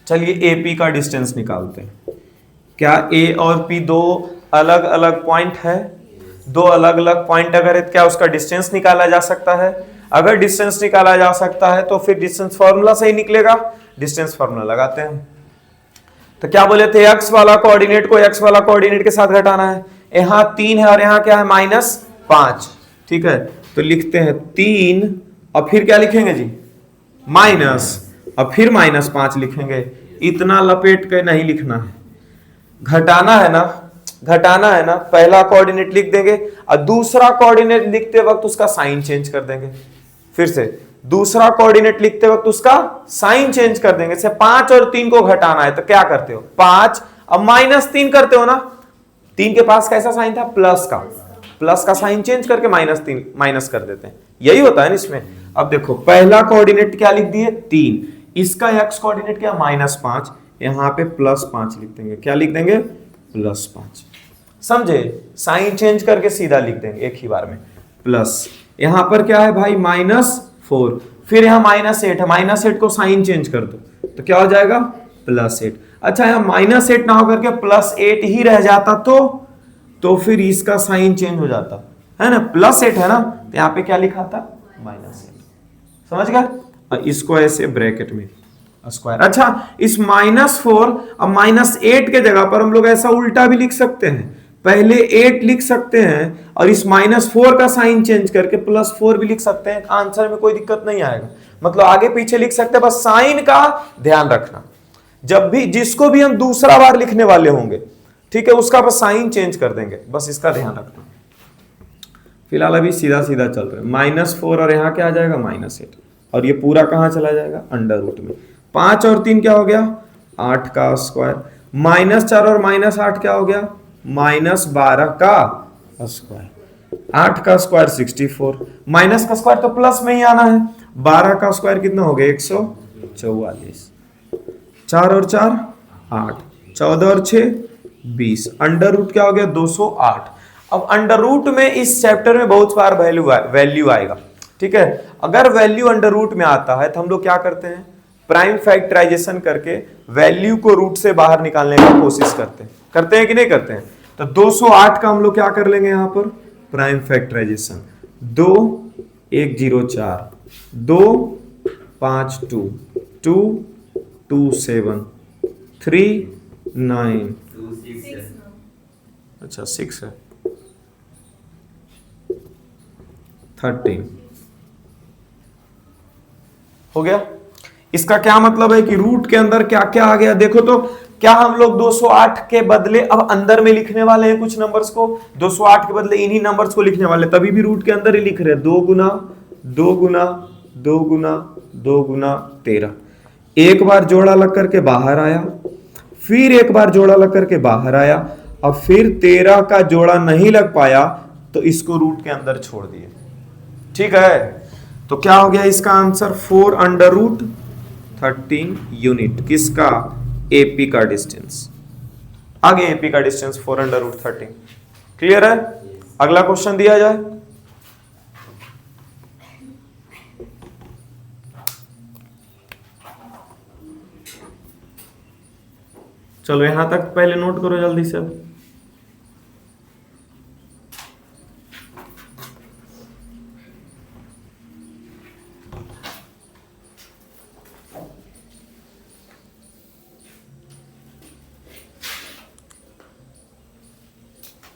चलिए AP का डिस्टेंस निकालते हैं। क्या A और P दो अलग अलग पॉइंट है, दो अलग अलग पॉइंट अगर है क्या उसका डिस्टेंस निकाला जा सकता है, अगर डिस्टेंस निकाला जा सकता है तो फिर डिस्टेंस फॉर्मूला से ही निकलेगा, डिस्टेंस फॉर्मूला लगाते हैं। तो क्या बोले थे, x वाला कोऑर्डिनेट को x वाला कोऑर्डिनेट के साथ घटाना है, यहाँ 3 है और यहाँ क्या है -5, ठीक है। तो लिखते हैं 3 और फिर क्या लिखेंगे जी माइनस, और फिर -5 लिखेंगे, इतना लपेट के नहीं लिखना है, घटाना है ना, घटाना है ना, पहला कोऑर्डिनेट लिख देंगे और दूसरा कोऑर्डिनेट लिखते वक्त उसका साइन चेंज कर देंगे, फिर से दूसरा कोऑर्डिनेट लिखते वक्त उसका साइन चेंज कर देंगे। जैसे 5 और 3 को घटाना है तो क्या करते हो, 5 अब -3 करते हो ना, 3 के पास कैसा साइन था प्लस का साइन चेंज करके -3 माइनस कर देते हैं, यही होता है ना इसमें। अब देखो पहला कोऑर्डिनेट क्या लिख दिए 3, इसका x कोऑर्डिनेट क्या -5, यहां पे +5 लिख देंगे, क्या लिख देंगे +5, समझे, साइन चेंज करके सीधा लिख देंगे एक ही बार में प्लस, यहां पर क्या है भाई -4, फिर यहाँ -8 है, -8 को साइन चेंज कर दो तो क्या हो जाएगा +8। अच्छा यहाँ -8 ना होकर के +8 ही रह जाता तो फिर इसका साइन चेंज हो जाता है ना, +8 है ना, तो यहाँ पे क्या लिखा था -8। समझ गए? और इसको ऐसे ब्रैकेट में स्क्वायर। अच्छा इस -4 अब -8 के जगह पर हम लोग ऐसा उल्टा भी लिख सकते हैं, पहले 8 लिख सकते हैं और इस -4 का साइन चेंज करके +4 भी लिख सकते हैं, आंसर में कोई दिक्कत नहीं आएगा। मतलब आगे पीछे लिख सकते हैं, बस साइन का ध्यान रखना। जब भी जिसको भी हम दूसरा बार लिखने वाले होंगे, ठीक है, उसका बस साइन चेंज कर देंगे, बस इसका ध्यान रखना। फिलहाल अभी सीधा सीधा चल रहा है, -4 और यहाँ क्या आ जाएगा -8 और ये पूरा कहां चला जाएगा √ में। 5 और 3 क्या हो गया 8 का स्क्वायर, -4 और -8 क्या हो गया -12 का स्क्वायर। 8 का स्क्वायर 64, माइनस का स्क्वायर तो प्लस में ही आना है। 12 का स्क्वायर कितना हो गया 144, 4 और 4 8, 14 और 6 20, √ क्या हो गया 208। अब √ में इस चैप्टर में बहुत बार वैल्यू आएगा, ठीक है। अगर वैल्यू √ में आता है तो हम लोग क्या करते हैं, प्राइम फैक्टराइजेशन करके वैल्यू को रूट से बाहर निकालने का कोशिश करते हैं कि नहीं करते हैं। तो 208 का हम लोग क्या कर लेंगे यहाँ पर प्राइम फैक्टराइजेशन, 2 1 0 4, 2 5 2 2 2 7 3 9, अच्छा 6 है 13 हो गया। इसका क्या मतलब है कि रूट के अंदर क्या क्या आ गया देखो तो, क्या हम लोग 208 के बदले अब अंदर में लिखने वाले हैं कुछ नंबर्स को, 208 के बदले इन्हीं नंबर्स को लिखने वाले, तभी भी रूट के अंदर ही लिख रहे हैं 2 गुना 2 गुना 2 गुना 2 गुना 13। एक बार जोड़ा लग करके बाहर आया, फिर एक बार जोड़ा लग करके बाहर आया, अब फिर 13 का जोड़ा नहीं लग पाया तो इसको रूट के अंदर छोड़ दिए, ठीक है। तो क्या हो गया इसका आंसर 4√13 यूनिट, किसका एपी का डिस्टेंस। आगे एपी का डिस्टेंस 4√13, क्लियर है। अगला क्वेश्चन दिया जाए, चलो यहां तक पहले नोट करो जल्दी से।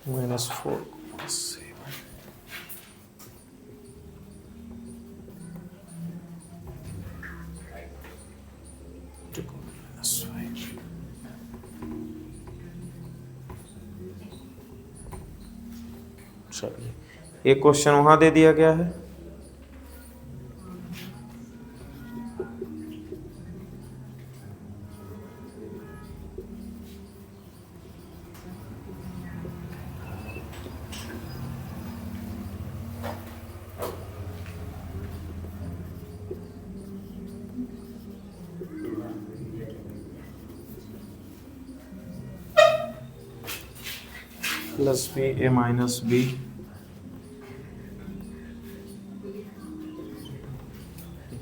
-4 चलिए एक क्वेश्चन वहां दे दिया गया है, +b a - b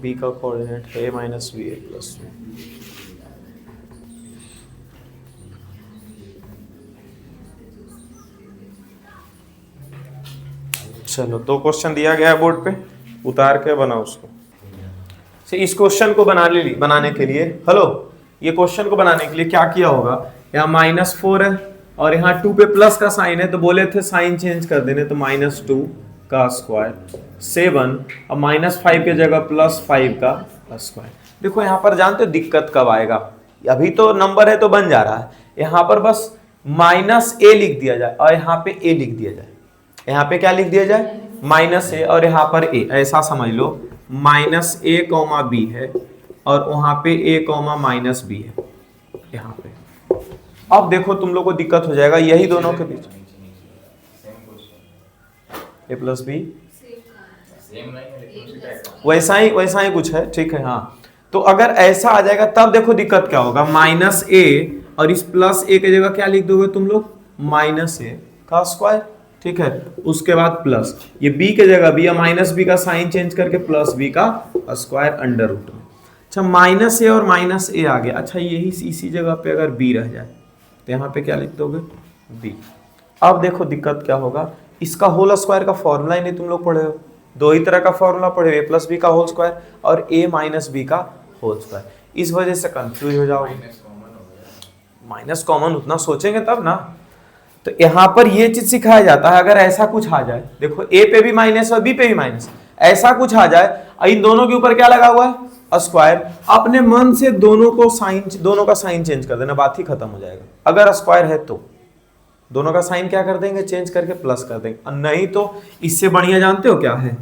b का कोऑर्डिनेट है a - b a + b। चलो 2 क्वेश्चन दिया गया है बोर्ड पे, उतार के बनाओ उसको। इस क्वेश्चन को बनाने के लिए हेलो, ये क्वेश्चन को बनाने के लिए क्या किया होगा, यहाँ -4 है और यहाँ 2 पे प्लस का साइन है, तो बोले थे साइन चेंज कर देने, तो -2 का स्क्वायर 7 और -5 के जगह +5 का स्क्वायर। देखो यहाँ पर जानते हो दिक्कत कब आएगा, अभी तो नंबर है तो बन जा रहा है, यहाँ पर बस -a लिख दिया जाए और यहाँ पे a लिख दिया जाए। यहाँ पे क्या लिख दिया जाए -a और यहाँ पर a, ऐसा समझ लो -a, b है और वहां पे a, -b है यहाँ पे। अब देखो तुम लोग को दिक्कत हो जाएगा यही दोनों के बीच, a + b वैसा ही कुछ है, ठीक है। हाँ तो अगर ऐसा आ जाएगा तब देखो दिक्कत क्या होगा, -a और इस +a की जगह क्या लिख दोगे तुम लोग -a का स्क्वायर, ठीक है, उसके बाद प्लस, ये b के जगह b या माइनस b का साइन चेंज करके प्लस b का स्क्वायर अंडर रूट में। अच्छा माइनस ए और माइनस ए आ गया। अच्छा यही इसी जगह पे अगर b रह जाए तो यहाँ पे क्या लिख दोगे b। अब देखो दिक्कत क्या होगा, इसका होल स्क्वायर का फॉर्मूला ही नहीं तुम लोग पढ़े हो, दो ही तरह का फॉर्मूला पढ़े, a प्लस बी का होल स्क्वायर और a माइनस बी का होल स्क्वायर, इस वजह से कंफ्यूज हो जाओगे। माइनस कॉमन उतना सोचेंगे तब ना। तो यहाँ पर ये चीज सिखाया जाता है, अगर ऐसा कुछ आ जाए, देखो a पे भी माइनस और b पे भी माइनस, ऐसा कुछ आ जाए, इन दोनों के ऊपर क्या लगा हुआ है स्क्वायर, अपने मन से दोनों का साइन चेंज कर देना, बात ही खत्म हो जाएगा। अगर स्क्वायर है तो दोनों का साइन क्या कर देंगे, चेंज करके प्लस कर देंगे, और नहीं तो इससे बढ़िया जानते हो क्या है,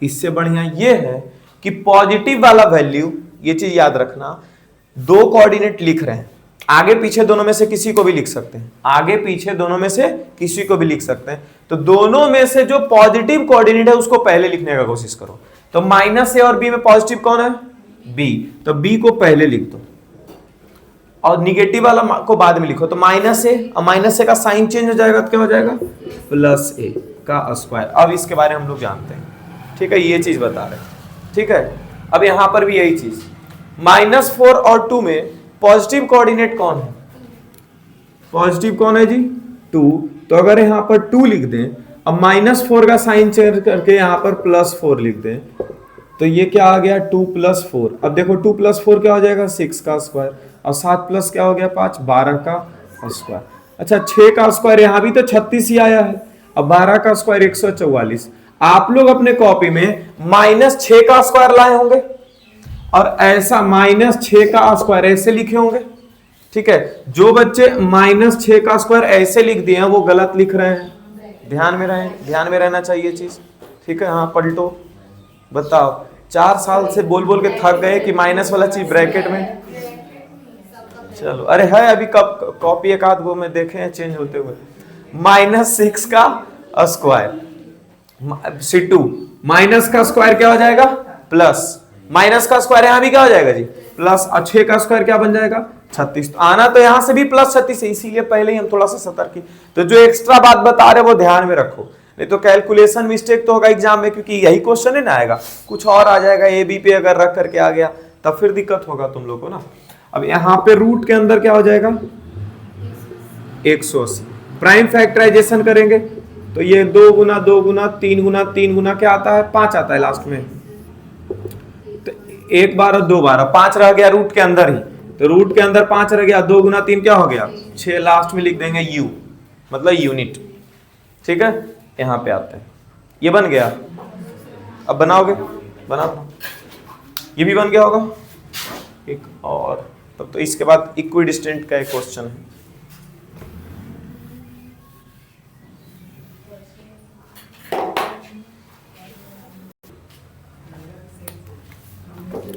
इससे बढ़िया ये है कि पॉजिटिव वाला वैल्यू, ये चीज याद रखना, दो कोऑर्डिनेट लिख रहे हैं, आगे पीछे दोनों में से किसी को भी लिख सकते हैं, आगे पीछे दोनों में से किसी को भी लिख सकते हैं, तो दोनों में से जो पॉजिटिव कोऑर्डिनेट है उसको पहले लिखने का कोशिश करो। तो माइनस ए और बी में पॉजिटिव कौन है, बी, तो बी को पहले लिख दो और निगेटिव वाला को बाद में लिखो। तो माइनस ए और माइनस ए का साइन चेंज हो जाएगा तो क्या हो जाएगा, प्लस ए का स्क्वायर। अब इसके बारे में हम लोग जानते हैं, ठीक है, ये चीज बता रहे हैं, ठीक है। अब यहां पर भी यही चीज, -4 और 2 में पॉजिटिव कोऑर्डिनेट कौन है, पॉजिटिव कौन है जी, 2, तो अगर यहां पर 2 लिख दें, अब -4 का साइन चेंज करके यहां पर +4 लिख दें, तो ये क्या आ गया 2 + 4। अब देखो 2 + 4 क्या हो जाएगा, 6 का स्क्वायर, और 7 प्लस क्या हो गया 5, 12 का स्क्वायर। अच्छा 6 का स्क्वायर, यहां भी तो 36 ही आया है, अब 12 का स्क्वायर 144। आप लोग अपने कॉपी में -6 का स्क्वायर लाए होंगे और ऐसा -6 का स्क्वायर ऐसे लिखे होंगे, ठीक है। जो बच्चे -6 का स्क्वायर ऐसे लिख दिए हैं वो गलत लिख रहे हैं, ध्यान में रहना चाहिए चीज, ठीक है। हाँ पलटो, बताओ, 4 साल से बोल बोल के थक गए कि माइनस वाला चीज ब्रैकेट में, चलो अरे है अभी कब कॉपी एक आध वो में देखे हैं चेंज होते हुए। -6 का स्क्वायर C2, माइनस का स्क्वायर क्या हो जाएगा प्लस, माइनस का स्क्वायर यहां भी क्या हो जाएगा जी प्लस, और 6 का स्क्वायर क्या बन जाएगा 36। तो आना तो यहां से भी +36 है, इसीलिए पहले ही हम थोड़ा सा सतर्क की, तो जो एक्स्ट्रा बात बता रहे वो ध्यान में रखो, नहीं तो कैलकुलेशन मिस्टेक तो होगा एग्जाम में, क्योंकि यही क्वेश्चन है ना आएगा, कुछ और आ जाएगा, ए बी पे अगर रख करके आ गया तब फिर दिक्कत होगा तुम लोग को ना। अब यहाँ पे रूट के अंदर क्या हो जाएगा 180, प्राइम फैक्टराइजेशन करेंगे तो ये 2 गुना 2 गुना 3 गुना 3 गुना क्या आता है 5 आता है लास्ट में, तो 1 बार और 2 बार, 5 रह गया रूट के अंदर ही, तो रूट के अंदर 5 रह गया, 2 गुना 3 क्या हो गया 6, लास्ट में लिख देंगे यू मतलब यूनिट, ठीक है। यहाँ पे आते हैं, ये बन गया, अब बनाओगे, बनाओ, ये भी बन गया होगा एक और, तब तो इसके बाद इक्विडिस्टेंट का एक क्वेश्चन है।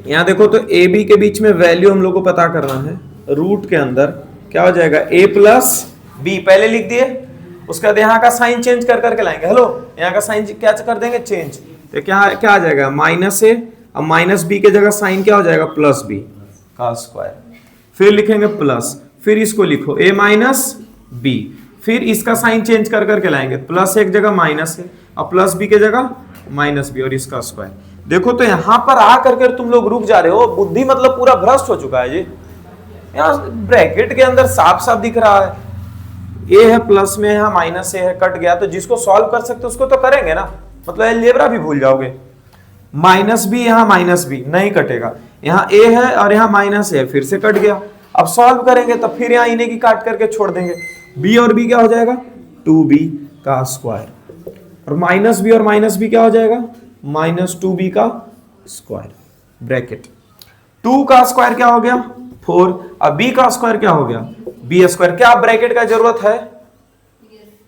यहां देखो तो ए बी के बीच में वैल्यू हम लोग को पता करना है, रूट के अंदर क्या हो जाएगा a प्लस बी, पहले लिख दिए, उसके बाद यहाँ का साइन चेंज कर करके लाएंगे, हेलो यहाँ का साइन क्या कर देंगे चेंज, तो क्या क्या आ जाएगा -a, अब माइनस बी के जगह साइन क्या हो जाएगा प्लस बी का स्क्वायर, फिर लिखेंगे प्लस, फिर इसको लिखो a माइनस बी, फिर इसका साइन चेंज कर करके लाएंगे, प्लस एक जगह माइनस है और प्लस बी के जगह माइनस बी और इसका स्क्वायर। देखो तो यहां पर आ करके तुम लोग रुक जा रहे हो, बुद्धि मतलब पूरा भ्रष्ट हो चुका है जी। यहाँ ब्रैकेट के अंदर साफ साफ दिख रहा है ए है प्लस में, यहाँ माइनस ए है, कट गया, तो जिसको सॉल्व कर सकते उसको तो करेंगे ना, मतलब अलजेब्रा भी भूल जाओगे। माइनस बी यहाँ माइनस बी नहीं कटेगा, यहाँ ए है और यहाँ माइनस ए फिर से कट गया, अब सॉल्व करेंगे तो फिर यहाँ इन्हें की काट करके छोड़ देंगे, बी और बी क्या हो जाएगा 2b का स्क्वायर, और माइनस बी और माइनस बी क्या हो जाएगा -2b का स्क्वायर, ब्रैकेट 2 का स्क्वायर क्या हो गया 4, अब b का स्क्वायर क्या हो गया b स्क्वायर। क्या ब्रैकेट का जरूरत है,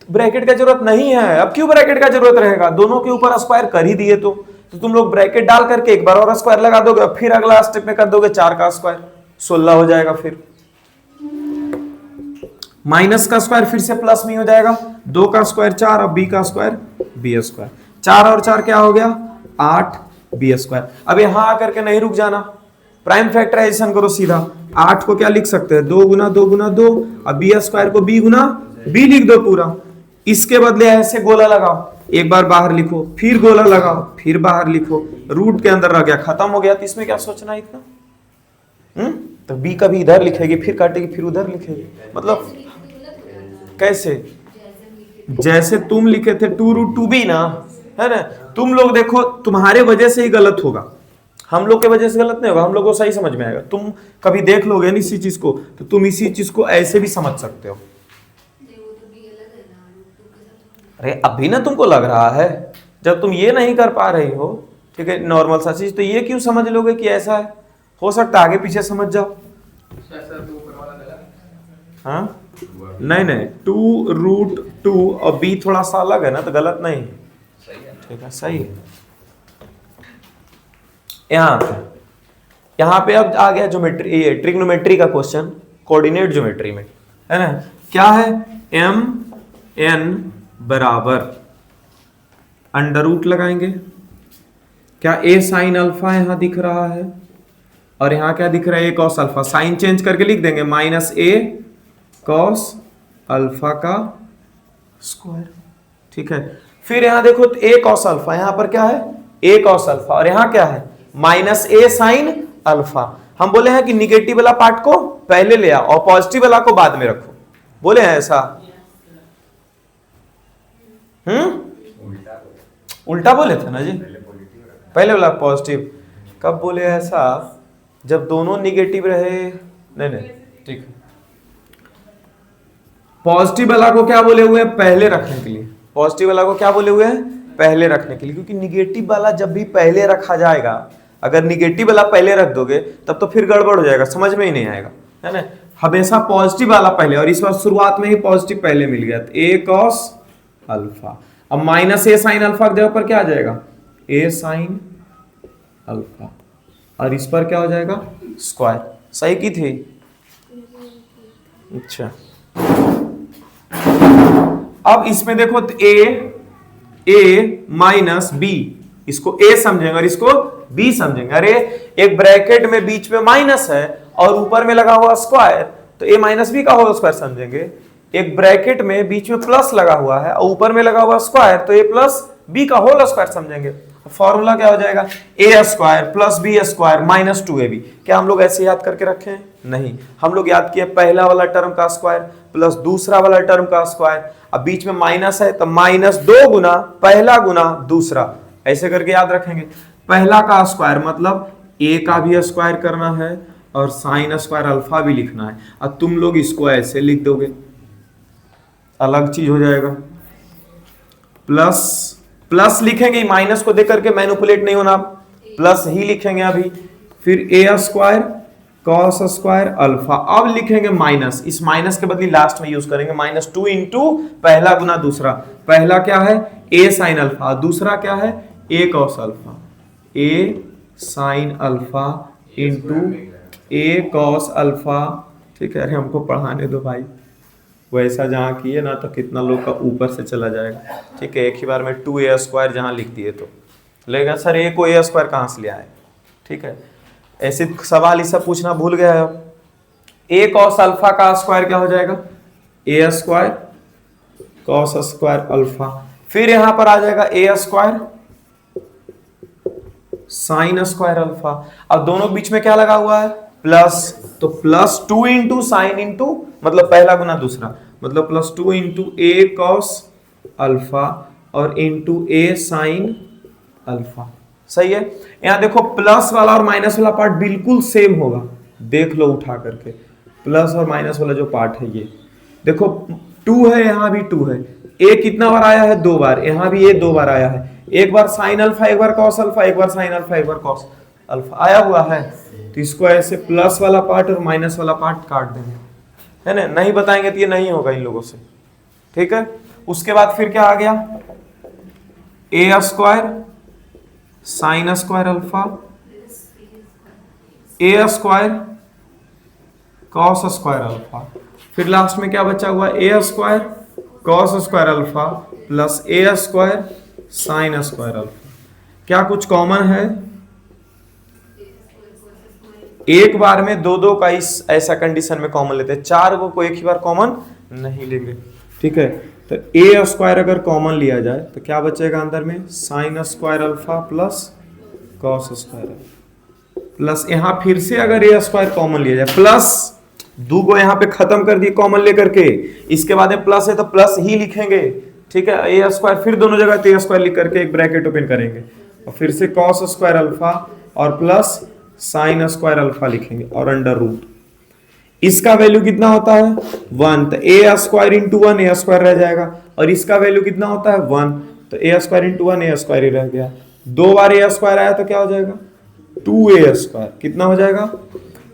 ब्रैकेट का जरूरत नहीं है, अब क्यों ब्रैकेट का जरूरत रहेगा, दोनों के ऊपर स्क्वायर कर ही दिए, तो तुम लोग ब्रैकेट डाल करके एक बार और स्क्वायर लगा दोगे, फिर अगला स्टेप में कर दोगे 4 का स्क्वायर, 16 हो जाएगा, फिर माइनस का स्क्वायर फिर से प्लस में हो जाएगा, 2 का स्क्वायर 4 और b का स्क्वायर b स्क्वायर, 4 और 4 क्या हो गया 8 b स्क्वायर। अब यहां आकर के नहीं रुक जाना, प्राइम फैक्टराइजेशन करो सीधा, 8 को क्या लिख सकते हैं 2 गुना 2 गुना 2, और b स्क्वायर को b गुना b लिख दो पूरा, इसके बदले ऐसे गोला लगाओ, एक बार बाहर लिखो, फिर गोला लगाओ, फिर बाहर लिखो, रूट के अंदर रह गया, खत्म हो गया। तो इसमें क्या सोचना है इतना? तो बी कभी इधर लिखेगी, फिर काटेगी, फिर उधर लिखेगी, मतलब कैसे? जैसे तुम लिखे थे 2√2b ना, है ना? तुम लोग देखो, तुम्हारे वजह से ही गलत होगा, हम लोग के वजह से गलत नहीं होगा, हम लोग को सही समझ में आएगा। तुम कभी देख लोगे ना इसी चीज को, तो तुम इसी चीज को ऐसे भी समझ सकते हो। अरे अभी ना तुमको लग रहा है, जब तुम ये नहीं कर पा रही हो, ठीक है, नॉर्मल सा चीज, तो ये क्यों समझ लोगे कि ऐसा है? हो सकता है आगे पीछे समझ जाओ। हाँ नहीं नहीं, 2√2 और बी थोड़ा सा अलग है ना, तो गलत नहीं, ठीक है, सही है। यहाँ पे अब आ गया ज्योमेट्री, ट्रिग्नोमेट्री का क्वेश्चन, कोऑर्डिनेट ज्योमेट्री में, है ना? क्या है? एम एन बराबर अंडर रूट लगाएंगे। क्या ए साइन अल्फा यहां दिख रहा है, और यहां क्या दिख रहा है? ए कॉस अल्फा। साइन चेंज करके लिख देंगे, माइनस ए कॉस अल्फा का स्क्वायर, ठीक है। फिर यहां देखो, तो ए कॉस अल्फा, यहां पर क्या है? ए कॉस अल्फा, और यहां क्या है? माइनस ए साइन अल्फा। हम बोले हैं कि निगेटिव वाला पार्ट को पहले ले आओ और पॉजिटिव वाला को बाद में रखो, बोले हैं ऐसा? उल्टा बोले थे ना जी, पहले वाला पॉजिटिव। कब बोले ऐसा? जब दोनों निगेटिव रहे। नहीं नहीं, ठीक है। पॉजिटिव वाला को क्या बोले हुए हैं? पहले रखने के लिए। पॉजिटिव वाला को क्या बोले हुए हैं? पहले रखने के लिए, क्योंकि निगेटिव वाला जब भी पहले रखा जाएगा, अगर निगेटिव वाला पहले रख दोगे तब तो फिर गड़बड़ हो जाएगा, समझ में ही नहीं आएगा, है ना? हमेशा पॉजिटिव वाला पहले, और इस बार शुरुआत में ही पॉजिटिव पहले मिल गया, तो ए कॉस अल्फा। अब माइनस ए साइन अल्फा के जगह पर क्या आ जाएगा? ए साइन अल्फा, और इस पर क्या हो जाएगा? स्क्वायर। सही की थी? अच्छा, अब इसमें देखो, तो ए माइनस बी, इसको ए समझेंगे और इसको बी समझेंगे। अरे एक ब्रैकेट में बीच में माइनस है और ऊपर में लगा हुआ स्क्वायर, तो ए माइनस बी का होल स्क्वायर समझेंगे। एक ब्रैकेट में बीच में प्लस लगा हुआ है और ऊपर में लगा हुआ स्क्वायर, तो ए प्लस बी का होल स्क्वायर समझेंगे। फॉर्मूला क्या हो जाएगा? A square plus B square minus 2ab। क्या हम लोग ऐसे याद करके रखे हैं? नहीं, हम लोग याद किए पहला वाला टर्म का स्क्वायर प्लस दूसरा वाला टर्म का स्क्वायर। अब बीच में माइनस है तो माइनस 2 गुना पहला गुना दूसरा, ऐसे करके याद रखेंगे। पहला का स्क्वायर मतलब ए का भी स्क्वायर करना है और साइन स्क्वायर अल्फा भी लिखना है। अब तुम लोग इसको ऐसे लिख दोगे, अलग चीज हो जाएगा। प्लस प्लस लिखेंगे, माइनस को देख करके मैनिपुलेट नहीं होना, प्लस ही लिखेंगे अभी। फिर ए स्क्वायर कॉस स्क्वायर अल्फा। अब लिखेंगे माइनस, इस माइनस के बदले लास्ट में यूज करेंगे -2 इंटू पहला गुना दूसरा। पहला क्या है? ए साइन अल्फा, दूसरा क्या है? ए कॉस अल्फा। ए साइन अल्फा इंटू ए कॉस अल्फा, ठीक है। अरे हमको पढ़ाने दो भाई, वैसा जहाँ किए ना तो कितना लोग का ऊपर से चला जाएगा, ठीक है। एक ही बार में 2a स्क्वायर जहाँ लिख दिए तो लेगा सर ए को a स्क्वायर कहाँ से ले आए, ठीक है। ऐसे सवाल इस सब पूछना भूल गया है। अब ए कॉस अल्फा का स्क्वायर क्या हो जाएगा? A square cos square alpha. फिर यहां पर आ जाएगा A square sine square alpha. अब दोनों बीच में क्या लगा हुआ है? प्लस, तो +2 इंटू साइन इंटू मतलब पहला गुना दूसरा, मतलब +2 इंटू ए कॉस अल्फा और इंटू ए साइन अल्फा। सही है। यहां देखो प्लस वाला और माइनस वाला पार्ट बिल्कुल सेम होगा, देख लो उठा करके। प्लस और माइनस वाला जो पार्ट है ये देखो 2 है, यहां भी 2 है। ए कितना बार आया है? 2 बार। यहां भी ए 2 बार आया है, एक बार साइन अल्फा, एक बार कॉस अल्फा, एक बार साइन अल्फा, एक बार कॉस अल्फा आया हुआ है। तो इसको ऐसे प्लस वाला पार्ट और माइनस वाला पार्ट काट देंगे, है ना। नहीं बताएंगे तो ये नहीं होगा इन लोगों से, ठीक है। उसके बाद फिर क्या आ गया? A square sine square alpha, A square cos square alpha. फिर लास्ट में क्या बचा हुआ? A square cos square alpha plus A square sine square alpha. क्या कुछ कॉमन है? एक बार में दो का इस ऐसा कंडीशन में कॉमन लेते हैं, 4 को एक ही बार कॉमन नहीं लेंगे, ठीक है। तो ए स्क्वायर अगर कॉमन लिया जाए तो क्या बचेगा अंदर में, sign square alpha plus cos square plus, यहां फिर से अगर ए स्क्वायर कॉमन लिया जाए प्लस दो को यहां पे खत्म कर दिए कॉमन लेकर के, इसके बाद में प्लस है तो प्लस ही लिखेंगे, ठीक है। ए स्क्वायर फिर दोनों जगह ए स्क्वायर लिख करके एक ब्रैकेट ओपन करेंगे और फिर से कॉस स्क्वायर अल्फा और प्लस साइन स्क्वायर अल्फा लिखेंगे और अंडर रूट, इसका वैल्यू कितना होता है 1, तो ए स्क्वायर इंटू 1 ए स्क्वायर रह जाएगा, और इसका वैल्यू कितना होता है 1, तो ए स्क्वायर इंटू 1 ए स्क्वायर ही रह गया। दो बार ए स्क्वायर आया तो क्या हो जाएगा 2a स्क्वायर, कितना हो जाएगा,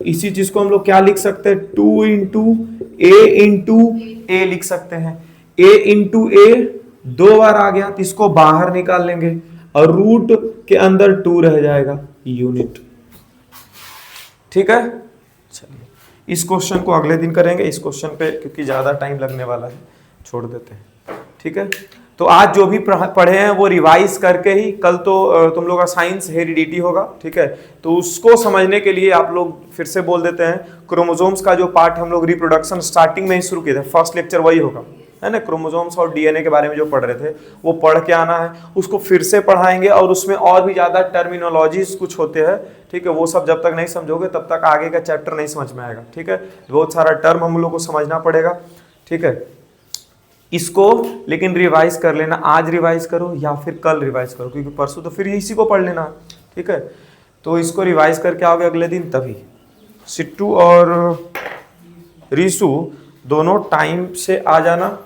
इसी चीज को हम लोग क्या लिख सकते हैं 2 इंटू ए लिख सकते हैं। a इंटू ए दो बार आ गया तो इसको बाहर निकाल लेंगे और रूट के अंदर 2 रह जाएगा यूनिट, ठीक है। चलिए इस क्वेश्चन को अगले दिन करेंगे, इस क्वेश्चन पे क्योंकि ज्यादा टाइम लगने वाला है छोड़ देते हैं, ठीक है। तो आज जो भी पढ़े हैं वो रिवाइज करके ही, कल तो तुम लोग का साइंस हेरिडिटी होगा, ठीक है। तो उसको समझने के लिए आप लोग फिर से बोल देते हैं, क्रोमोसोम्स का जो पार्ट हम लोग रिप्रोडक्शन स्टार्टिंग में ही शुरू किए थे, फर्स्ट लेक्चर वही होगा, है ना। क्रोमोसोम्स और डीएनए के बारे में जो पढ़ रहे थे वो पढ़ के आना है, उसको फिर से पढ़ाएंगे और उसमें और भी ज्यादा टर्मिनोलॉजीज कुछ होते हैं, ठीक है। वो सब जब तक नहीं समझोगे तब तक आगे का चैप्टर नहीं समझ में आएगा, ठीक है। बहुत सारा टर्म हम लोग को समझना पड़ेगा, ठीक है। इसको लेकिन रिवाइज कर लेना, आज रिवाइज करो या फिर कल रिवाइज करो, क्योंकि परसों तो फिर इसी को पढ़ लेना, ठीक है। तो इसको रिवाइज करके आओगे अगले दिन, तभी सिट्टू और रीशु दोनों टाइम से आ जाना।